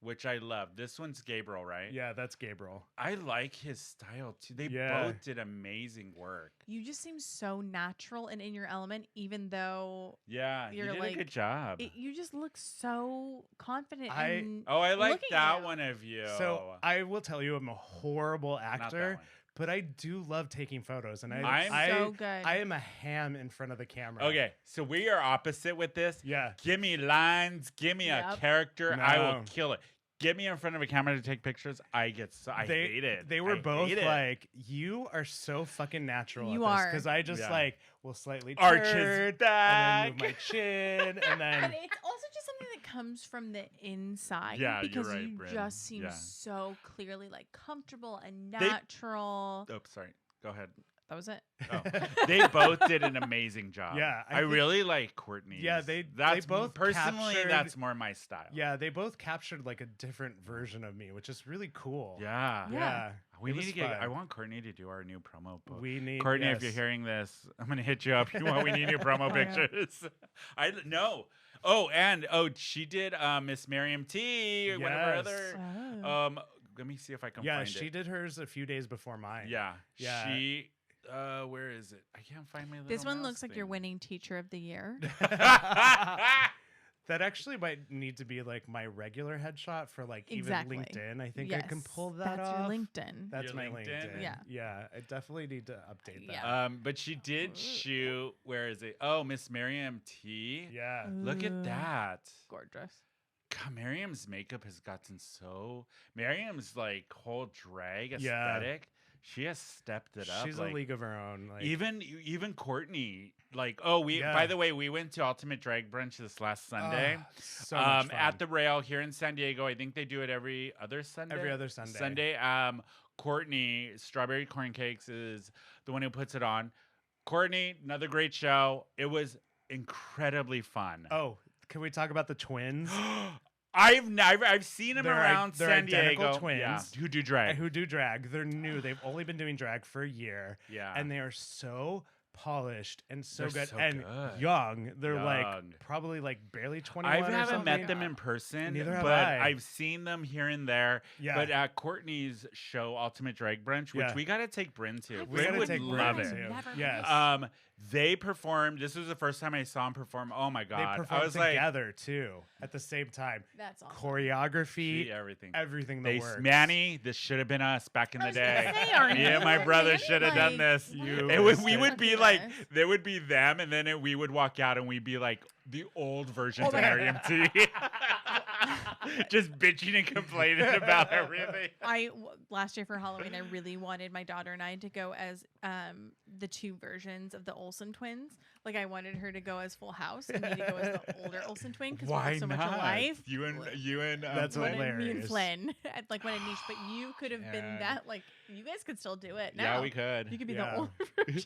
which I love. This one's Gabriel, right? Yeah, that's Gabriel. I like his style too. They Yeah. both did amazing work. You just seem so natural and in your element, even though Yeah, you You're did like- a good job. you just look so confident. I- and Oh, I like looking that at one of you. So I will tell you, I'm a horrible Not that actor, one. but I do love taking photos, and I'm so good. I am a ham in front of the camera. Okay, so we are opposite with this. Yeah. Give me lines. Give me a Yep. character. I will No. kill it. Get me in front of a camera to take pictures. I hate it. They were I both hate it. like, you are so fucking natural. You at this. are. Because I just Yeah. like will slightly Arch his turn, back. and then move my chin, and But then it's also just something that comes from the inside. Yeah, you're because right, you Bryn. just seem Yeah. so clearly like comfortable and They- natural. Oh, sorry. Go ahead. That was it. Oh. They both did an amazing job. Yeah, I I think- really like Courtney. Yeah, they That's both personally captured- that's more my style. yeah, they both captured like a different version of me, which is really cool. Yeah. Yeah. We it need was to get. I fun. want Courtney to do our new promo book. We need Courtney, if you're yes. hearing this, I'm gonna hit you up. You want? We need new promo Oh, yeah. pictures. I no. Oh, and she did Miss Miriam T. One of our Yes. other. Oh. Let me see if I can Yeah, find she it. did hers a few days before mine. Yeah. Yeah. She. Where is it? I can't find my. This little one mouse looks like your thing. winning teacher of the year. That actually might need to be like my regular headshot for like Exactly. even LinkedIn. I think I can Yes, pull that that's off. your LinkedIn. That's Your my LinkedIn? LinkedIn. Yeah. Yeah, I definitely need to update that. Yeah. But she did shoot. Where is it? Oh, Miss Miriam T. Yeah. Look Ooh, at that. Gorgeous. God, Miriam's makeup has gotten so. Miriam's like whole drag Yeah. aesthetic. She has stepped it up. She's like, a league of her own. Like, even Courtney. Like, oh, we. Yeah. By the way, we went to Ultimate Drag Brunch this last Sunday. so much fun. At the Rail here in San Diego. I think they do it every other Sunday. Every other Sunday. Courtney Strawberry Corn Cakes is the one who puts it on. Courtney, another great show. It was incredibly fun. Oh, can we talk about the twins I've seen them They're around they're San identical Diego. twins. Yeah, who do drag. who do drag? They're new. They've only been doing drag for a year, Yeah. and they are so polished and so They're good so and good. young. They're Young. like probably like barely 21. I or haven't something. met them in person, Neither have but I. I've seen them here and there. Yeah. But at Courtney's show, Ultimate Drag Brunch, which Yeah. we got to take Bryn to. I've We Bryn gotta would take love Bryn it. to. Never Yes. They performed. This was the first time I saw them perform. Oh my They god! performed I was like, together too at the same time. That's awesome. Choreography, see everything. everything that They works. Manny, this should have been us back in the I was gonna day. say, are Me and my you brother Manny? should have done Like, this. You It would, missed we it. would be Fucking like, nice. there would be them, and then we would walk out and we'd be like the old versions Oh of my Miriam T. Just bitching and complaining about everything. Last year for Halloween, I really wanted my daughter and I to go as the two versions of the Olsen twins. Like I wanted her to go as Full House and me to go as the older Olsen twin because we Why look so not? much alike. You and That's Flynn? hilarious. Me and Flynn. I'd like wanted niche, but you could have been Man. that. Like you guys could still do it. Yeah, now. we could. You could be Yeah. the older version.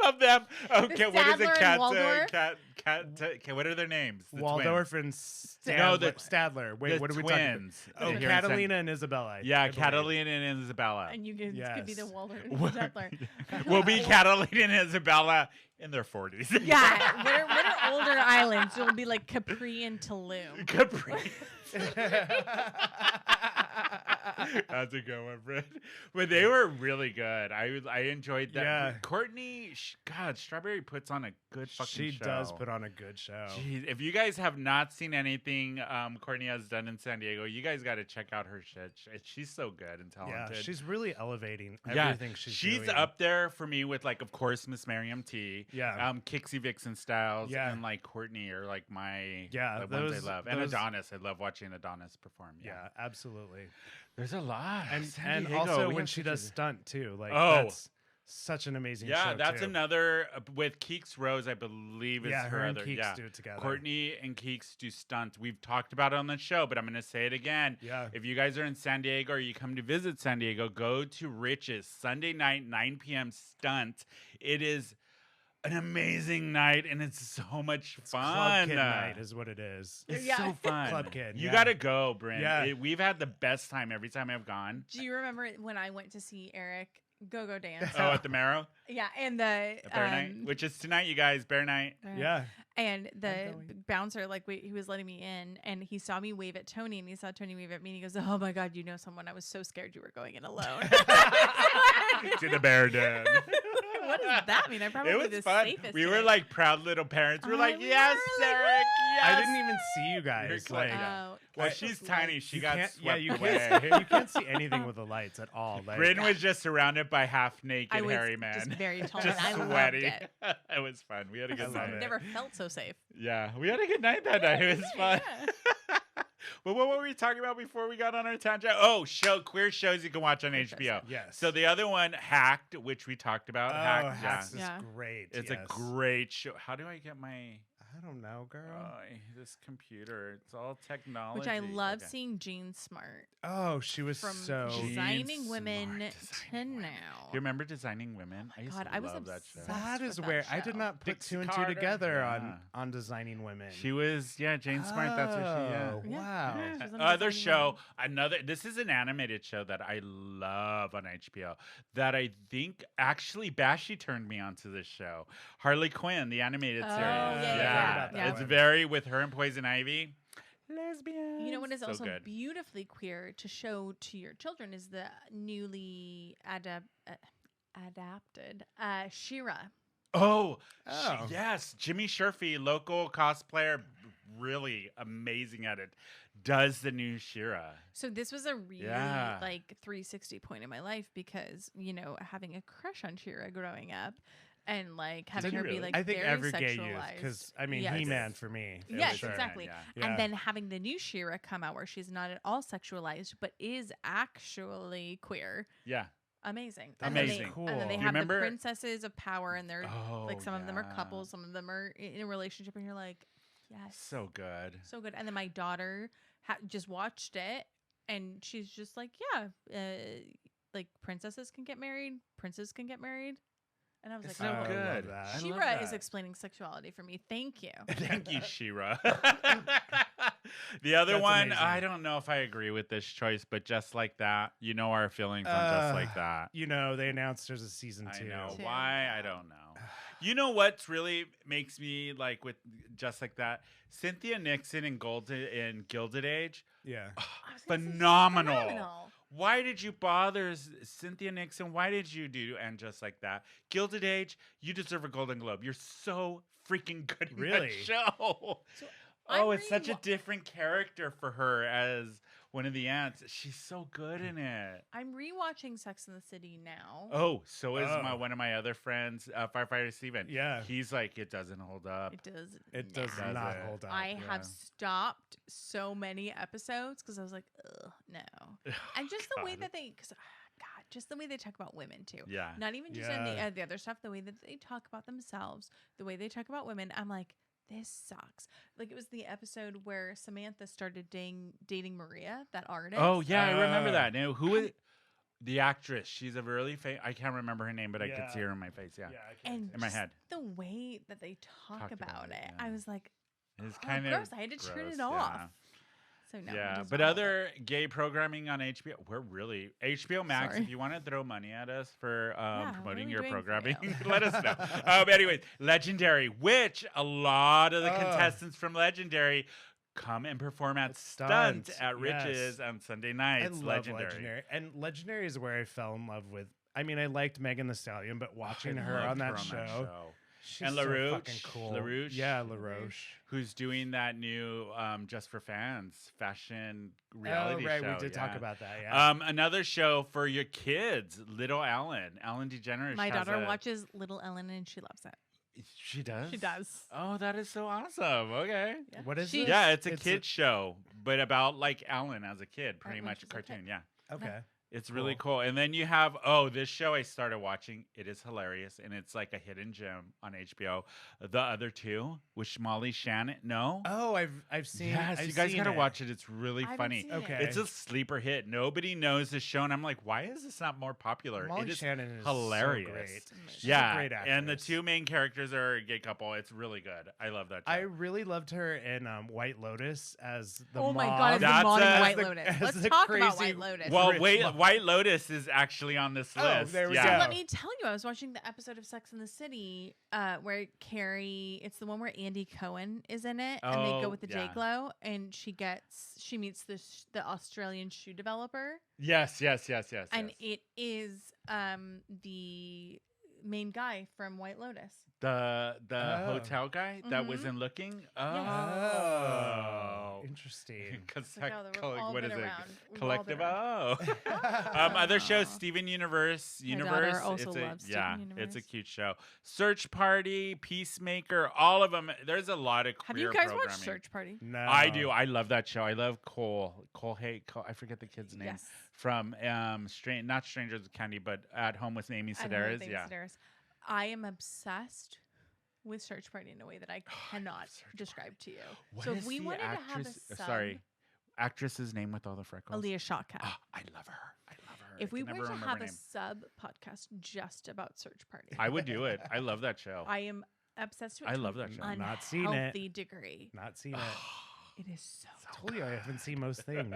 of them. Okay, what is it? Stadler and Waldorf? What are their names? The Waldorf twins. and No, Stadler. the- Stadler. Wait, the what are we talking about? twins. Oh, Here in Catalina and Isabella. Yeah, I believe. Catalina and Isabella. And you guys could be the Yes. Waldorf and Stadler. We'll be Catalina and Isabella in their 40s. Yeah, what are older islands? It'll be like Capri and Tulum. Capri. That's a good one, Britt. But they were really good. I enjoyed that. Yeah. Courtney, God, Strawberry puts on a good fucking She show. does put on a good show. Jeez, if you guys have not seen anything Courtney has done in San Diego, you guys got to check out her shit. She's so good and Yeah, talented. she's really elevating Yeah, everything she's doing. up there for me with like, of course, Miss Miriam T. Yeah. Kixie Vixen Styles. Yeah. And like Courtney are like my Yeah, the ones I those- love. And those- Adonis, I love watching Adonis perform. Yeah, absolutely. There's a lot. And San and Diego, also we when have she such a does good- stunt too. Like Oh. that's such an amazing show. Yeah, that's too. another with Keeks Rose, I believe is Yeah, her her and other. Keeks yeah, do it together. Courtney and Keeks do stunts. We've talked about it on the show, but I'm going to say it again. Yeah. If you guys are in San Diego or you come to visit San Diego, go to Rich's Sunday night 9 p.m. stunt. It is an amazing night and it's so much fun. Club Kid night is what it is. It's Yeah. so fun. Club Kid, You yeah. got to go, Bryn. Yeah. We've had the best time every time I've gone. Do you remember when I went to see Eric Go-Go Dance? Oh, at the Marrow? Yeah, and the At Bear Night? Which is tonight, you guys. Bear Night. Yeah. And the going. bouncer, like, he was letting me in, and he saw me wave at Tony, and he saw Tony wave at me, and he goes, "Oh my God, you know someone? I was so scared you were going in alone." To the Bear Den. What does that mean? I'm probably It was the fun. safest. We were today. like proud little parents. We were like, We yes, were like, Eric, yes. I didn't even see you guys. You're Like, close. Oh, Well, God, she's those tiny. lights. She you got can't, swept you away. can't, you can't see anything with the lights at all. Like, Bryn was just surrounded by half naked I was hairy just men. very tall, Just and I loved sweaty. it. It was fun. We had a I good love night. it. Never felt so safe. Yeah, we had a good night that night. It was fun. Yeah. But what were we talking about before we got on our tangent? Oh, queer shows you can watch on Queer HBO. Yes. So the other one, Hacked, which we talked about. Oh, Hacked, Hacks yeah. is Yeah. great. It's yes. a great show. How do I get my I don't know, girl. this computer? It's all technology. Which I love Okay. seeing Jean Smart Oh, she was from so. Jean designing Smart, women Designing to Women. now. You remember Designing Women? I used God, to I was love that show. obsessed. That with is that where I did show. not put Dixie two and Carter. two together Yeah. on Designing Women. She was, Jane Smart. That's what she. Yeah. Oh, Yeah. wow. Yeah. She was on Other Designing show, this is an animated show that I love on HBO that I think actually Bashy turned me onto this show. Harley Quinn, the animated Oh, series. yeah, yeah. It's one. very with her and Poison Ivy. Lesbian. You know what is so also good. beautifully queer to show to your children is the newly adapted She-Ra. Oh, Oh. yes. Jimmy Sherfy, local cosplayer, really amazing at it, does the new She-Ra. So this was a really Yeah. like 360 point in my life because, having a crush on She-Ra growing up and like having you her really? be like I think very every gay youth, sexualized. because I mean, Yes. He-Man for me. for Yes, sure. exactly. Yeah. Yeah. And then having the new She-Ra come out where she's not at all sexualized but is actually queer. Yeah. Amazing. Amazing. And then they Do you have remember- the princesses of power and they're Oh, like some of them are yeah. couples, some of them are in a relationship and you're like, yes. So good. So good. And then my daughter just watched it and she's just like, yeah, like princesses can get married, princes can get married. And I was It's like, so I love good. that. I love She-Ra is that. explaining sexuality for me. Thank you. Thank you, She-Ra. The other That's one, amazing. I don't know if I agree with this choice, but Just Like That, you know our feelings on Just Like That. You know, they announced there's a season I 2. know. Two. Why? I don't know. You know what's really makes me like with Just Like That? Cynthia Nixon in Gilded Age. Yeah. I was gonna say Phenomenal. Why did you bother Cynthia Nixon? Why did you do And Just Like That? Gilded Age, you deserve a Golden Globe. You're so freaking good in Really? that show. I'm Oh, it's such a reading different character for her as one of the aunts. She's so good in it. I'm rewatching Sex in the City now. Oh, so is Oh. one of my other friends, firefighter Steven. Yeah. He's like, it doesn't hold up. It does Does not it? hold up. I yeah. have stopped so many episodes because I was like, ugh, no. And just the way God. that God, just the way they talk about women too. Yeah. Not even just in Yeah. the other stuff, the way that they talk about themselves, the way they talk about women. I'm like, this sucks. Like it was the episode where Samantha started dating Maria, that artist. Oh yeah, I remember Oh. that. Now, who is the actress? She's a really famous. I can't remember her name, but I could see Yeah. her in my face. Yeah, I can't And in my just head. the way that they talk about it, yeah. I was like, It's oh, kind of gross. I had to turn gross, it off. yeah. So no, Yeah, it does but not hold up. other gay programming on HBO, we're really HBO Max. Sorry. If you want to throw money at us for what are promoting we your doing for programming, you? let us know. Anyways, Legendary, which a lot of the Ugh. contestants from Legendary come and perform at Stunt, Stunt at yes. Riches on Sunday I nights. love Legendary. And Legendary is where I fell in love with. I mean, I liked Megan Thee Stallion, but watching I her loved on that her show, she's And so LaRouche, fucking cool. LaRouche. Yeah, LaRouche. Who's doing that new Just for Fans fashion reality right, show? we did talk yeah. about that. Yeah. Another show for your kids, Little Ellen. Ellen DeGeneres. My has daughter a- watches Little Ellen and she loves it. She does. She does. Oh, that is so awesome. Okay. Yeah. What is She- this? Yeah, it's a kid show, but about like Ellen as a kid, pretty when much she's a cartoon. kid. Yeah. Okay. It's really cool. And then you have this show I started watching. It is hilarious, and it's like a hidden gem on HBO. The other two with Molly Shannon. No. Oh, I've seen. Yes, I've you guys seen gotta it. watch it. It's really I haven't funny. seen Okay. it. It's a sleeper hit. Nobody knows this show, and I'm like, why is this not more popular? Molly it is Shannon is hilarious. So great. She's a yeah, great and the actress. two main characters are a gay couple. It's really good. I love that show. I really loved her in White Lotus as the Oh my mom. god, as the That's mom in a- White the- Lotus. as Let's the talk about crazy- White Lotus. well, Rich wait, mom. White Lotus is actually on this Oh, list. there we yeah. go. Let me tell you, I was watching the episode of Sex in the City where Carrie, it's the one where Andy Cohen is in it, and they Oh, go with the yeah. J-Glow, and she meets the Australian shoe developer, Yes. and yes. it is the main guy from White Lotus. The Oh. hotel guy that was Mhm. in Looking. Oh, interesting. Because Like, oh, we've all what been is it? around. We've all Collective. been around. Oh. Other shows, Aw. Steven Universe. My daughter Universe. also it's a, loves yeah, Steven it's a Universe. cute show. Search Party, Peacemaker, all of them. There's a lot of Have queer you guys programming. watched Search Party? No, I do. I love that show. I love Cole. I forget the kid's name. Yes. From not Strangers with Candy, but At Home with Amy I know her Sedaris. thing, Yeah. Sedaris. I am obsessed with Search Party in a way that I cannot Search describe to you. What so is if we the wanted to have a actress- sub, sorry, actress's name with all the freckles. Aaliyah Shawkat. Ah, I love her. I love her. If I we can were never to remember have her a name. sub podcast just about Search Party, I would do it. I love that show. I am obsessed with I it to love an that show. Not seen it. unhealthy degree. Not seen it. It is so Told you I haven't seen most things.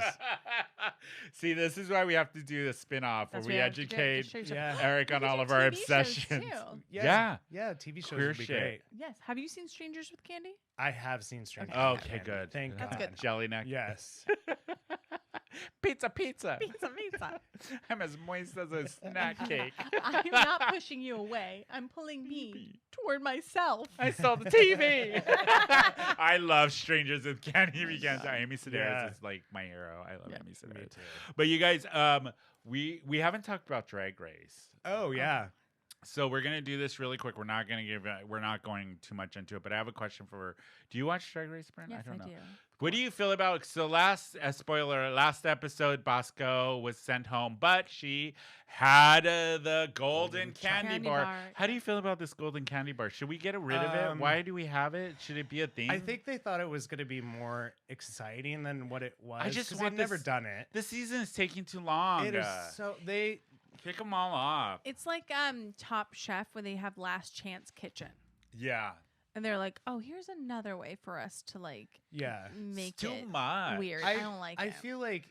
See, this is why we have to do the spin-off That's where we what have to do. educate Just show yourself. Yeah. Eric We on could all do of our TV shows, obsessions. too. Yeah. Yeah, TV shows Queer would be shit. great. Yes. Have you seen Strangers with Candy? I have seen Stranger Okay. Things. Okay, good. Thank That's God. good. Jelly neck. Yes. Pizza. Pizza. I'm as moist as a snack cake. I'm not pushing you away. I'm pulling me toward myself. I saw the TV. I love Strangers with Candy. We can't tell. Amy Sedaris Yeah. is like my hero. I love Amy Me Sedaris. too. But you guys, we haven't talked about Drag Race. Oh yeah. So we're gonna do this really quick. We're not going too much into it. But I have a question for. Do you watch Drag Race, Brent? Yes, I don't know. do. What do you feel about? So last episode, Bosco was sent home, but she had the golden candy Candy bar. bar. How do you feel about this golden candy bar? Should we get rid of it? Why do we have it? Should it be a thing? I think they thought it was going to be more exciting than what it was. I just 'cause want they've never this- done it. the season is taking too long. It is so they. Pick them all off. It's like Top Chef where they have Last Chance Kitchen. Yeah, And they're like, oh, here's another way for us to like Yeah. make it's too it much. weird. I don't like I it. feel like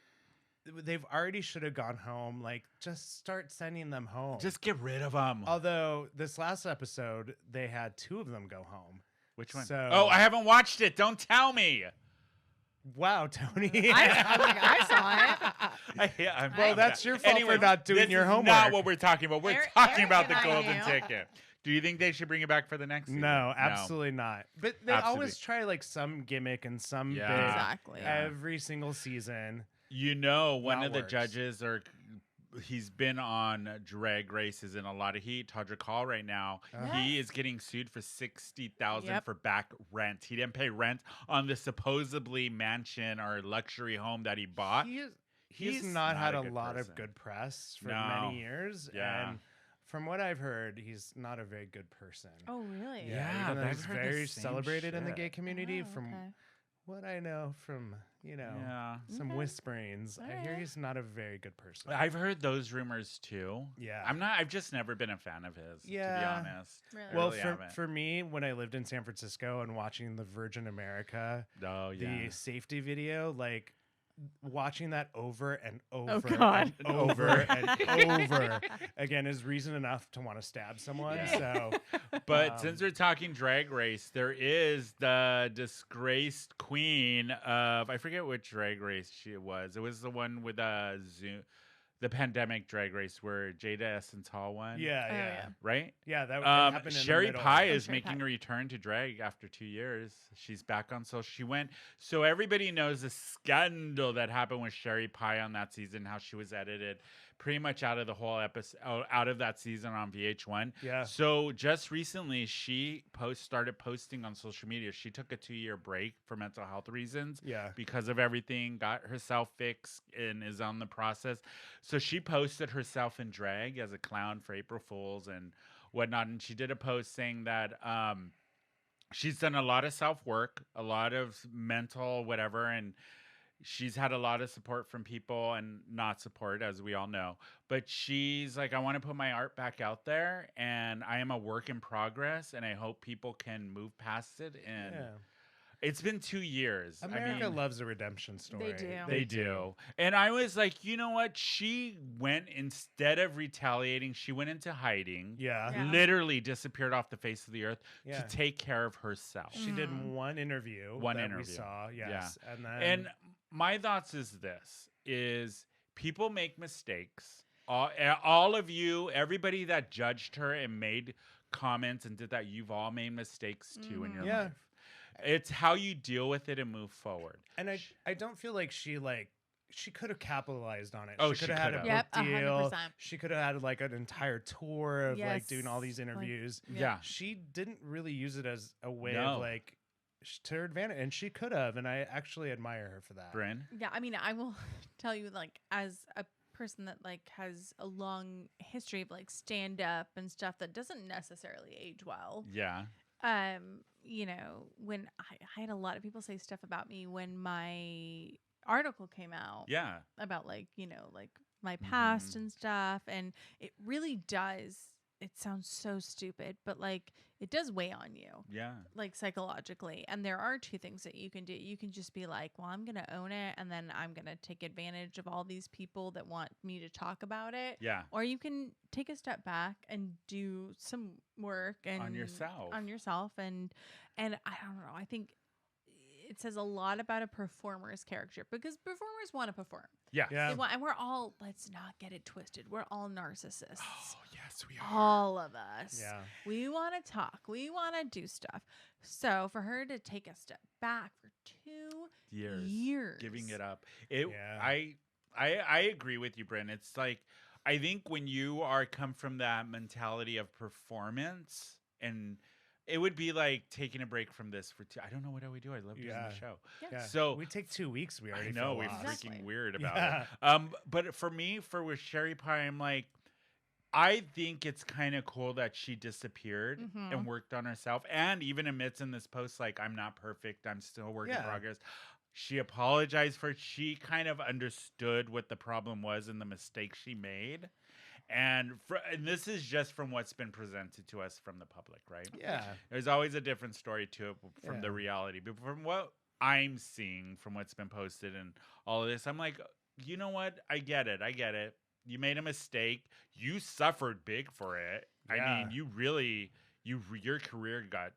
they've already should have gone home. Like, just start sending them home. Just get rid of them. Although this last episode they had 2 of them go home. Which one? So- Oh, I haven't watched it. Don't tell me. Wow, Tony. I saw it. Well, that's your fault for not doing this your is homework. Not what we're talking about. We're talking Eric about the and I golden knew. ticket. Do you think they should bring it back for the next season? No, absolutely not. But they Absolutely. always try like some gimmick and some Yeah. bit Exactly. every single season. one That of the works. judges he's been on Drag Races in a lot of heat. Todrick Hall right now. He is getting sued for $60,000 Yep. for back rent. He didn't pay rent on the supposedly mansion or luxury home that he bought. He's not had a good lot person. of good press for No. many years. Yeah. And from what I've heard, he's not a very good person. Oh, really? Yeah, even though I've he's heard the very same celebrated in the shit. gay community. Oh, From okay. what I know from, Yeah. some Okay. whisperings, I hear Alright. he's not a very good person. I've heard those rumors too. Yeah. I've just never been a fan of his, to be Yeah. honest. Really? I Well, really for, haven't. for me, when I lived in San Francisco and watching the Virgin America, Oh, yeah. the safety video, like watching that over and over God. and over and over again is reason enough to want to stab someone. Yeah. So, But since we're talking Drag Race, there is the disgraced queen of, I forget which Drag Race she was. It was the one with the pandemic Drag Race where Jada Essence Hall won. yeah, Oh, yeah, yeah. Right? yeah. That happened in the Sherry middle. Pie Oh, is Sherry making Pie. a return to drag after 2 years. She's back on social. She went. So everybody knows the scandal that happened with Sherry Pie on that season. How she was edited pretty much out of the whole episode, out of that season on VH1. Yeah. So just recently, she started posting on social media. She took a 2-year break for mental health reasons. Yeah. Because of everything, got herself fixed and is on the process. So she posted herself in drag as a clown for April Fools and whatnot. And she did a post saying that she's done a lot of self-work, a lot of mental whatever, and she's had a lot of support from people and not support, as we all know. But she's like, I want to put my art back out there, and I am a work in progress, and I hope people can move past it. And Yeah. it's been 2 years. America I mean, loves a redemption story. do. they do. And I was like, you know what? She went, instead of retaliating, she went into hiding. Yeah. Yeah. Literally disappeared off the face of the earth Yeah. to take care of herself. She did Mhm. one interview. One that interview. we saw. Yes. And then And my thoughts is this: is people make mistakes. All of you, everybody that judged her and made comments and did that, you've all made mistakes too in your Yeah. life. It's how you deal with it and move forward. And I don't feel like she could have capitalized on it. Oh, she could she have had a coulda. Yep, book deal. 100%. She could have had like an entire tour of like doing all Yes, these interviews. Yeah. She didn't really use it as a way No. of like to her advantage, and she could have. And I actually admire her for that. Bryn? Yeah, I mean, I will tell you, like, as a person that like has a long history of like stand up and stuff that doesn't necessarily age well. Yeah. You know, when I had a lot of people say stuff about me when my article came out Yeah. about like, you know, like my past Mhm. and stuff, and it really does. It sounds so stupid, but like it does weigh on you, Yeah. like psychologically. And there are two things that you can do. You can just be like, well, I'm going to own it, and then I'm going to take advantage of all these people that want me to talk about it. Yeah. Or you can take a step back and do some work and On yourself. and I don't know. I think it says a lot about a performer's character because performers want to perform. Yeah. Yeah. They want, and we're all, let's not get it twisted. We're all narcissists. Oh, yes, we are. All of us. Yeah. We want to talk. We want to do stuff. So for her to take a step back for 2 years, Giving it up. It. Yeah. I agree with you, Bryn. It's like, I think when you come from that mentality of performance, and it would be like taking a break from this for I don't know what do we do. I love doing Yeah. the show. Yeah. So we take 2 weeks. We already I know feel we're lost. Exactly. freaking weird about Yeah. it. But for me, with Sherry Pie, I'm like, I think it's kind of cool that she disappeared Mhm. and worked on herself, and even admits in this post, like, I'm not perfect. I'm still a work in Yeah. progress. She apologized for it. She kind of understood what the problem was and the mistake she made. And this is just from what's been presented to us from the public, right? Yeah. There's always a different story to it from the Yeah. reality. But from what I'm seeing, from what's been posted and all of this, I'm like, you know what? I get it. You made a mistake. You suffered big for it. I Yeah. mean, you really, your career got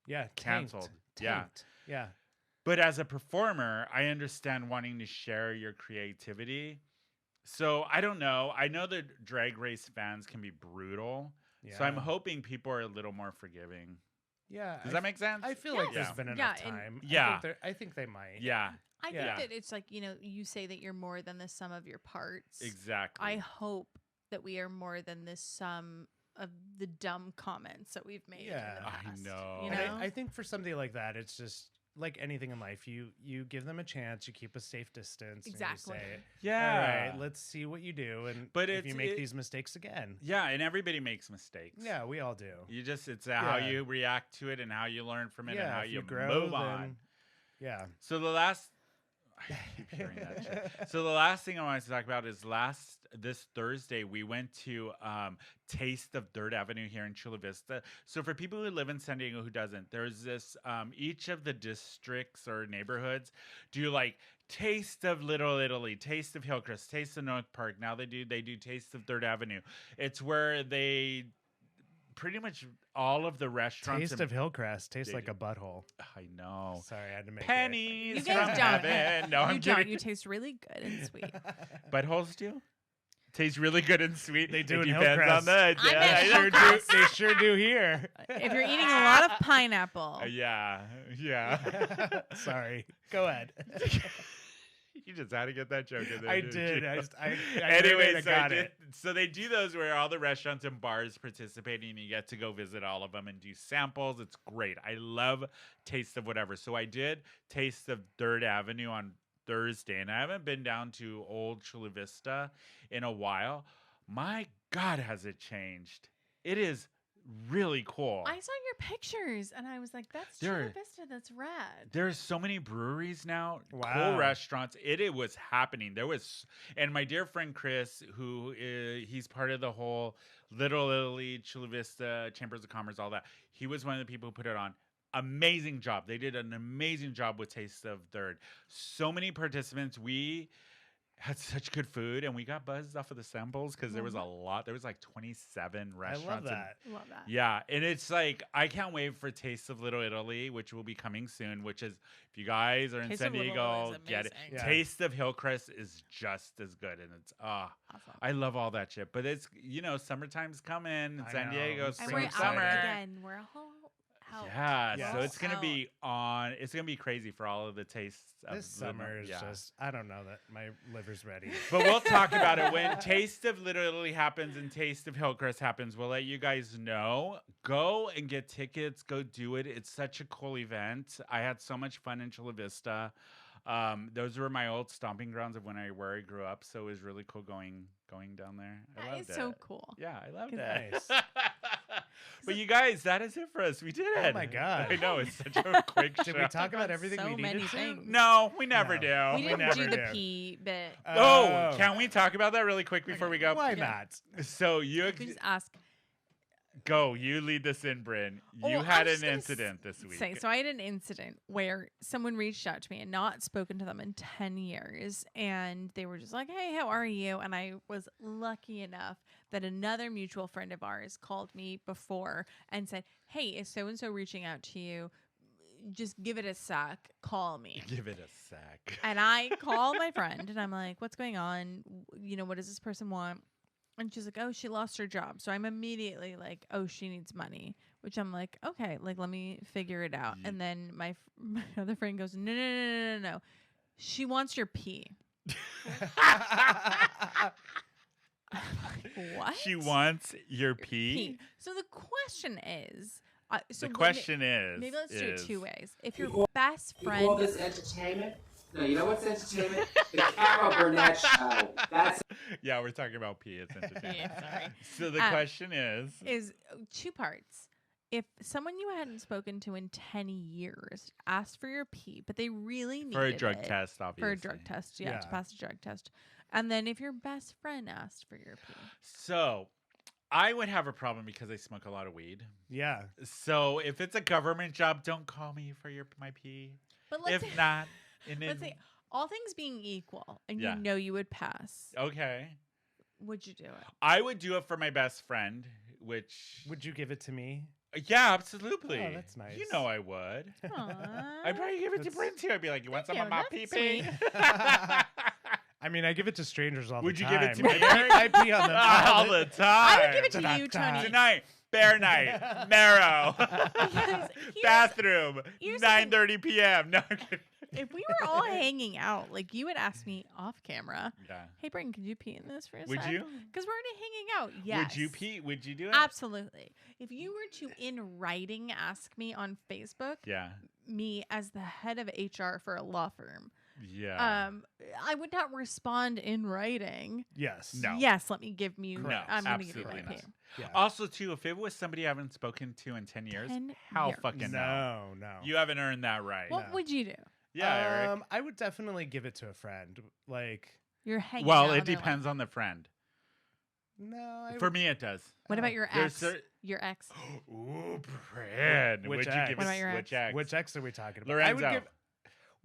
Yeah. Canceled. Yeah. Tanked. Yeah. But as a performer, I understand wanting to share your creativity. So I don't know. I know that Drag Race fans can be brutal. Yeah. So I'm hoping people are a little more forgiving. Yeah. Does that make sense? I feel like Yes. there's been Yeah, enough and- time. Yeah. I think they might. Yeah, I Yeah. think that it's like, you say that you're more than the sum of your parts. exactly. I hope that we are more than the sum of the dumb comments that we've made Yeah. in the I past. know. You And know? I think for somebody like that, it's just like anything in life. You give them a chance. You keep a safe distance. Exactly. And you say, Yeah. all right, let's see what you do. And But if you it's- make it- these mistakes again. Yeah, and everybody makes mistakes. Yeah, we all do. You just, it's how Yeah. you react to it and how you learn from it and Yeah, how if you grow, move on. then- Yeah. So the last, I keep hearing that shit. So the last thing I wanted to talk about is this Thursday we went to Taste of Third Avenue here in Chula Vista. So for people who live in San Diego who doesn't, there's this each of the districts or neighborhoods do like Taste of Little Italy, Taste of Hillcrest, Taste of North Park. Now they do Taste of Third Avenue. It's where they pretty much all of the restaurants. Taste of Hillcrest tastes They like do. a butthole. I know. Sorry, I had to make Pennies You from guys don't. heaven. No, I'm you don't. kidding. You taste really good and sweet. Buttholes do? Taste really good and sweet. They do It in depends on Hillcrest. the I bet day. Sure do, they sure do here. If you're eating a lot of pineapple, Yeah, yeah. Sorry. Go ahead. You just had to get that joke in there. I didn't did. you? I Anyway, I so, got it. so they do those where all the restaurants and bars participating, and you get to go visit all of them and do samples. It's great. I love Taste of whatever. So I did Taste of Third Avenue on Thursday, and I haven't been down to Old Chula Vista in a while. My God, has it changed? It is really cool. I saw your pictures and I was like, "That's There- Chula Vista. That's rad." There's so many breweries now, cool Wow. restaurants. It was happening. There was, and my dear friend Chris, who he's part of the whole Little Italy, Chula Vista, Chambers of Commerce, all that. He was one of the people who put it on. Amazing job. They did an amazing job with Taste of Third. So many participants. We had such good food, and we got buzzed off of the samples because there was a lot. There was like 27 I restaurants. love and- that. Love that. yeah, and it's like I can't wait for Taste of Little Italy, which will be coming soon. Which is, if you guys are in Taste San of Little Diego, Italy is get it. amazing. Yeah. Taste of Hillcrest is just as good, and it's Awesome. I love all that shit. But it's summertime's coming in I San know. Diego, I'm And so spring we're excited. out summer. again. We're all out. Yeah, so Yes. it's gonna be on. It's gonna be crazy for all of the tastes. Of This the- summer is yeah. just, I don't know that my liver's ready. But we'll talk about it when Taste of Little Italy happens and Taste of Hillcrest happens. We'll let you guys know. Go and get tickets. Go do it. It's such a cool event. I had so much fun in Chula Vista. Those were my old stomping grounds of where I grew up. So it was really cool going down there. I That loved is it. so cool. Yeah, I loved Nice. it. But you guys, that is it for us. We did it. Oh my God. I know, it's such a quick show. Did we talk about everything So we many needed to? things. No, we never No. do. We didn't never do the do. pee bit. Oh, can we talk about that really quick before we go? Why Yeah. not? So you You can just ask. go. You lead this in, Bryn. Oh, You I had was an gonna incident this week. Say, so I had an incident where someone reached out to me and not spoken to them in 10 years. And they were just like, "Hey, how are you?" And I was lucky enough that another mutual friend of ours called me before and said, "Hey, is so-and-so reaching out to you? Just give it a sec. Call me." Give it a sec. And I call my friend and I'm like, "What's going on? What does this person want?" And she's like, "Oh, she lost her job." So I'm immediately like, "Oh, she needs money," which I'm like, "Okay, like let me figure it out." Ye- And then my other friend goes, "No. She wants your pee." I'm like, "What?" She wants your pee. pee. So the question is, so The question is, maybe let's do it is- two ways. If your best You call friend this entertainment? No, you know what's entertainment? The Carol Burnett Show. That's Yeah, we're talking about pee. It's entertaining. Yeah, sorry. So the question is, two parts. If someone you hadn't spoken to in 10 years asked for your pee, but they really needed for a drug it, test, obviously. for a drug test, to Yeah. pass a drug test, and then if your best friend asked for your pee, So I would have a problem because I smoke a lot of weed. Yeah. So if it's a government job, don't call me for my pee. but let's If not, and let's then, say all things being equal, and Yeah. you would pass, okay, would you do it? I would do it for my best friend. Which Would you give it to me? yeah, absolutely. Oh, that's nice. You know I would. Aw. I'd probably give it to That's- Bryn too. I'd be like, you want Thank some of you, my pee that's pee? I mean, I give it to strangers all Would the you time. give it to me, I pee on them all the time. I would give it to Ta-da-ta. you, Tony. Tonight, Bear night. Marrow. Here's- Bathroom. here's the thing. 9:30 p.m. No, I'm kidding. If we were all hanging out, like you would ask me off camera, Yeah. "Hey, Brenton, could you pee in this for a Would sec?" you? Because we're already hanging out. Yes. Would you pee? Would you do it? Absolutely. If you were to, in writing, ask me on Facebook, Yeah. me as the head of HR for a law firm, Yeah. I would not respond in writing. Yes. No. Yes, let me give you. No, I'm going to give you absolutely my not. pee. Yeah. Also, too, if it was somebody I haven't spoken to in 10 years, 10 how years. fucking No. You haven't earned that right. What would you do? Yeah, Eric. I would definitely give it to a friend. Like, You're hanging Well, out. it and they're like, depends on the friend. no. For me, it does. What about your There's ex? Your ex. Ooh, Brad. Which Would you ex? give What us about your which ex? ex? Which ex are we talking about? Lorenzo. I would give.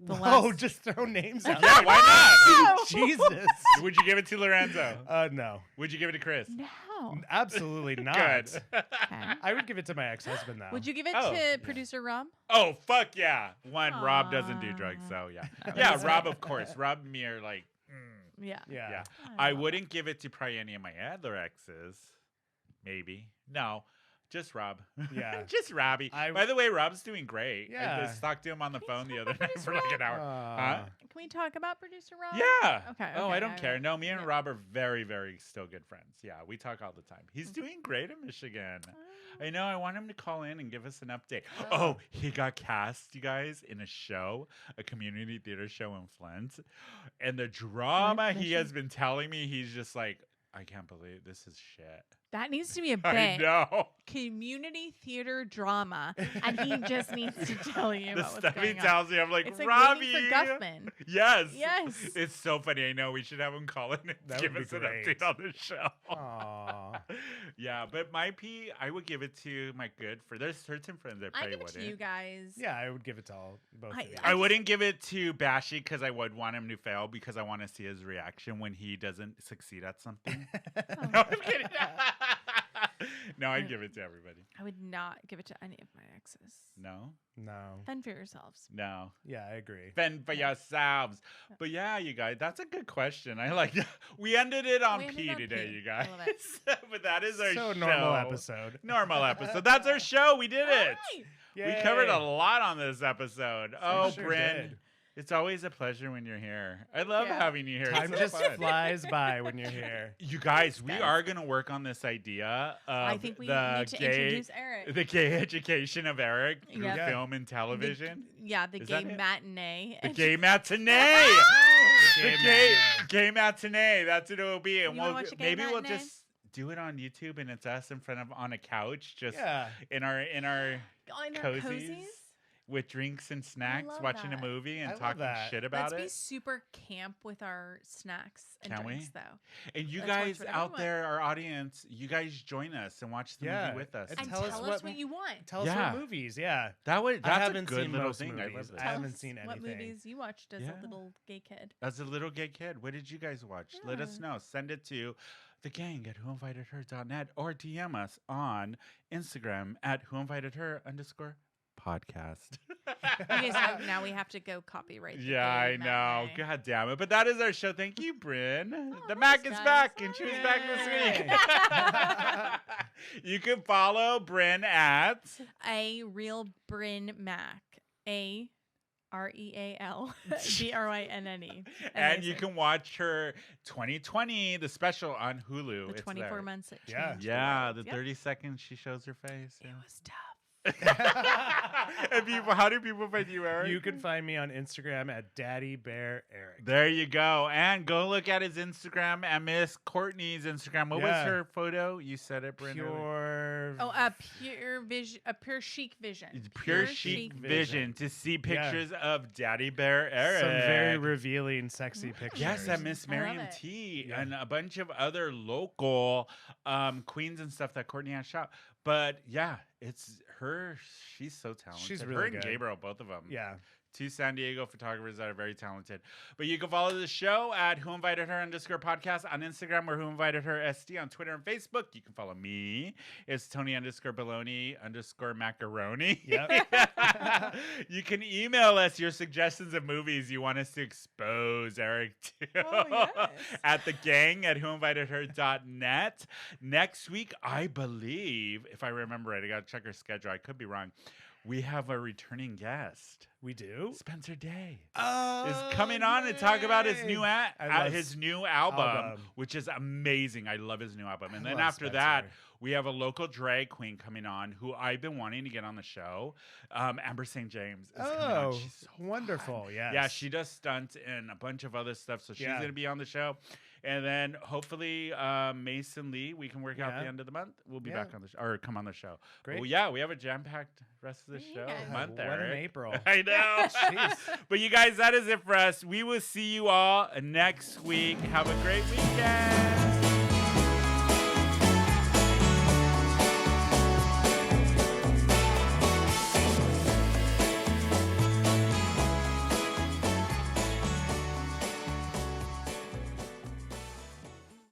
The Whoa! last- Just throw names out. Yeah, why not? Jesus. Would you give it to Lorenzo? No. Would you give it to Chris? No. Absolutely not. Good. Okay. I would give it to my ex-husband though. Would you give it Oh, to yeah. producer Rob? Oh, fuck yeah. Rob doesn't do Aw. drugs, so yeah. That Yeah, was Rob, sweet. of course. Rob and me are like, Yeah. Yeah. yeah. I I love wouldn't give it to probably any of my other exes. Maybe. No. Just Rob. Yeah. Just Robbie. I- By the way, Rob's doing great. I Yeah. just talked to him on the Can we phone the talk other about night producer for like an Rob? hour. Huh? Can we talk about producer Rob? Yeah. Okay. Oh, okay, I don't okay. care. No, me and Yeah. Rob are very, very still good friends. Yeah, we talk all the time. He's doing great in Michigan. I know. I want him to call in and give us an update. Oh, he got cast, you guys, in a show, a community theater show in Flint. And the drama he has been telling me, he's just like, I can't believe this is shit. That needs to be a I bit. know. Community theater drama, and he just needs to tell you The about what's stuff he going on. tells me, I'm like, It's like Robbie. waiting for Guffman. Yes. Yes. It's so funny. I know. We should have him call in and That give would us be an great. update on the show. Aw. Yeah, but my pee, I would give it to my good friend. There's certain friends I I probably give it to you wouldn't. guys. Yeah, I would give it to both of you. I wouldn't give it to Bashy because I would want him to fail because I want to see his reaction when he doesn't succeed at something. No, I'm kidding. No, I'd give it to everybody. I would not give it to any of my exes. No, No. Fend for yourselves. no. Yeah, I agree. Fend for yourselves. But yeah, you guys, that's a good question. I like. We ended it on We ended pee on today, pee. you guys. I love it. But that is our So show. normal episode. Normal episode. That's our show. We did it. Alright. We covered a Yay. lot on this episode. Oh, sure Bryn, did. it's always a pleasure when you're here. I love you. having you here. Time It's so just fun. flies by when you're here. You guys, we does. are going to work on this idea of I think we the need to gay, introduce Eric. the gay education of Eric through Yeah. film and television. The Is gay that it? matinee. The gay matinee. the Gay gay matinee. That's what it will be. And You wanna watch a gay maybe we'll matinee? just do it on YouTube and it's us in front of on a couch, just Yeah. in our On our cozies. cozies. with drinks and snacks, love watching that. a movie and I love talking that. shit about Let's be it. super camp with our snacks and Can we? drinks, though. And you let's watch guys whatever we out want. there, our audience, you guys join us and watch the Yeah. movie with us. And And tell tell, us us what- what you want. Tell us Yeah. what movies. Yeah. That would I that's a haven't good seen little most thing. I love movies. that. I Tell haven't us seen what anything. movies you watched as Yeah. a little gay kid. As a little gay kid, what did you guys watch? Let us Yeah. know. Send it to the gang at whoinvitedher.net or DM us on Instagram at whoinvitedher_podcast. You guys know now we have to go copyright. the Yeah, I gay know. matinee. God damn it. But that is our show. Thank you, Bryn. The thanks, Mac is guys. back, and she was back this week. You can follow Bryn at A real Bryn Mac. AREALBRYNNE. and you can watch her 2020, the special on Hulu. The It's 24 there. months that Yeah. changed Yeah, world. the Yep. 30 seconds she shows her face. It Yeah. was tough. And people, how do people find you, Eric? You can find me on Instagram at Daddy Bear Eric. There you go. And go look at his Instagram and Miss Courtney's Instagram. What was Yeah. her photo? You said it, Bryn. earlier. Pure. Oh, a pure vision, a pure chic vision. It's Pure chic vision to see pictures of Daddy Bear Eric. Some very revealing, sexy pictures. Yes, and Miss I love Miriam it. T Yeah. and a bunch of other local queens and stuff that Courtney has shot. But yeah, it's her. She's so talented. She's her really and good. Gabriel, both of them. Yeah. Two San Diego photographers that are very talented. But you can follow the show at Who Invited Her _podcast on Instagram or Who Invited Her SD on Twitter and Facebook. You can follow me. It's Tony _Baloney _macaroni. Yep. You can email us your suggestions of movies you want us to expose Eric to Oh, yes. at thgang@whoinvitedher.net. Next week, I believe, if I remember right, I got to check our schedule. I could be wrong. We have a returning guest. We do? Spencer Day Oh, is coming on to talk about his yay. new I love his new album, album. which is amazing. I love his new album. And I then love after that, Spencer. we have a local drag queen coming on who I've been wanting to get on the show. Amber St. James is coming on. Oh, She's so wonderful. fun. Yes. Yeah, she does stunts and a bunch of other stuff. So she's Yeah. going to be on the show. And then hopefully Mason Lee, we can work out Yeah. the end of the month. We'll be Yeah. back on the show or come on the show. Great. Well, yeah, we have a jam-packed rest of the show Yeah. month What there. in April. I know. Jeez. But you guys, that is it for us. We will see you all next week. Have a great weekend.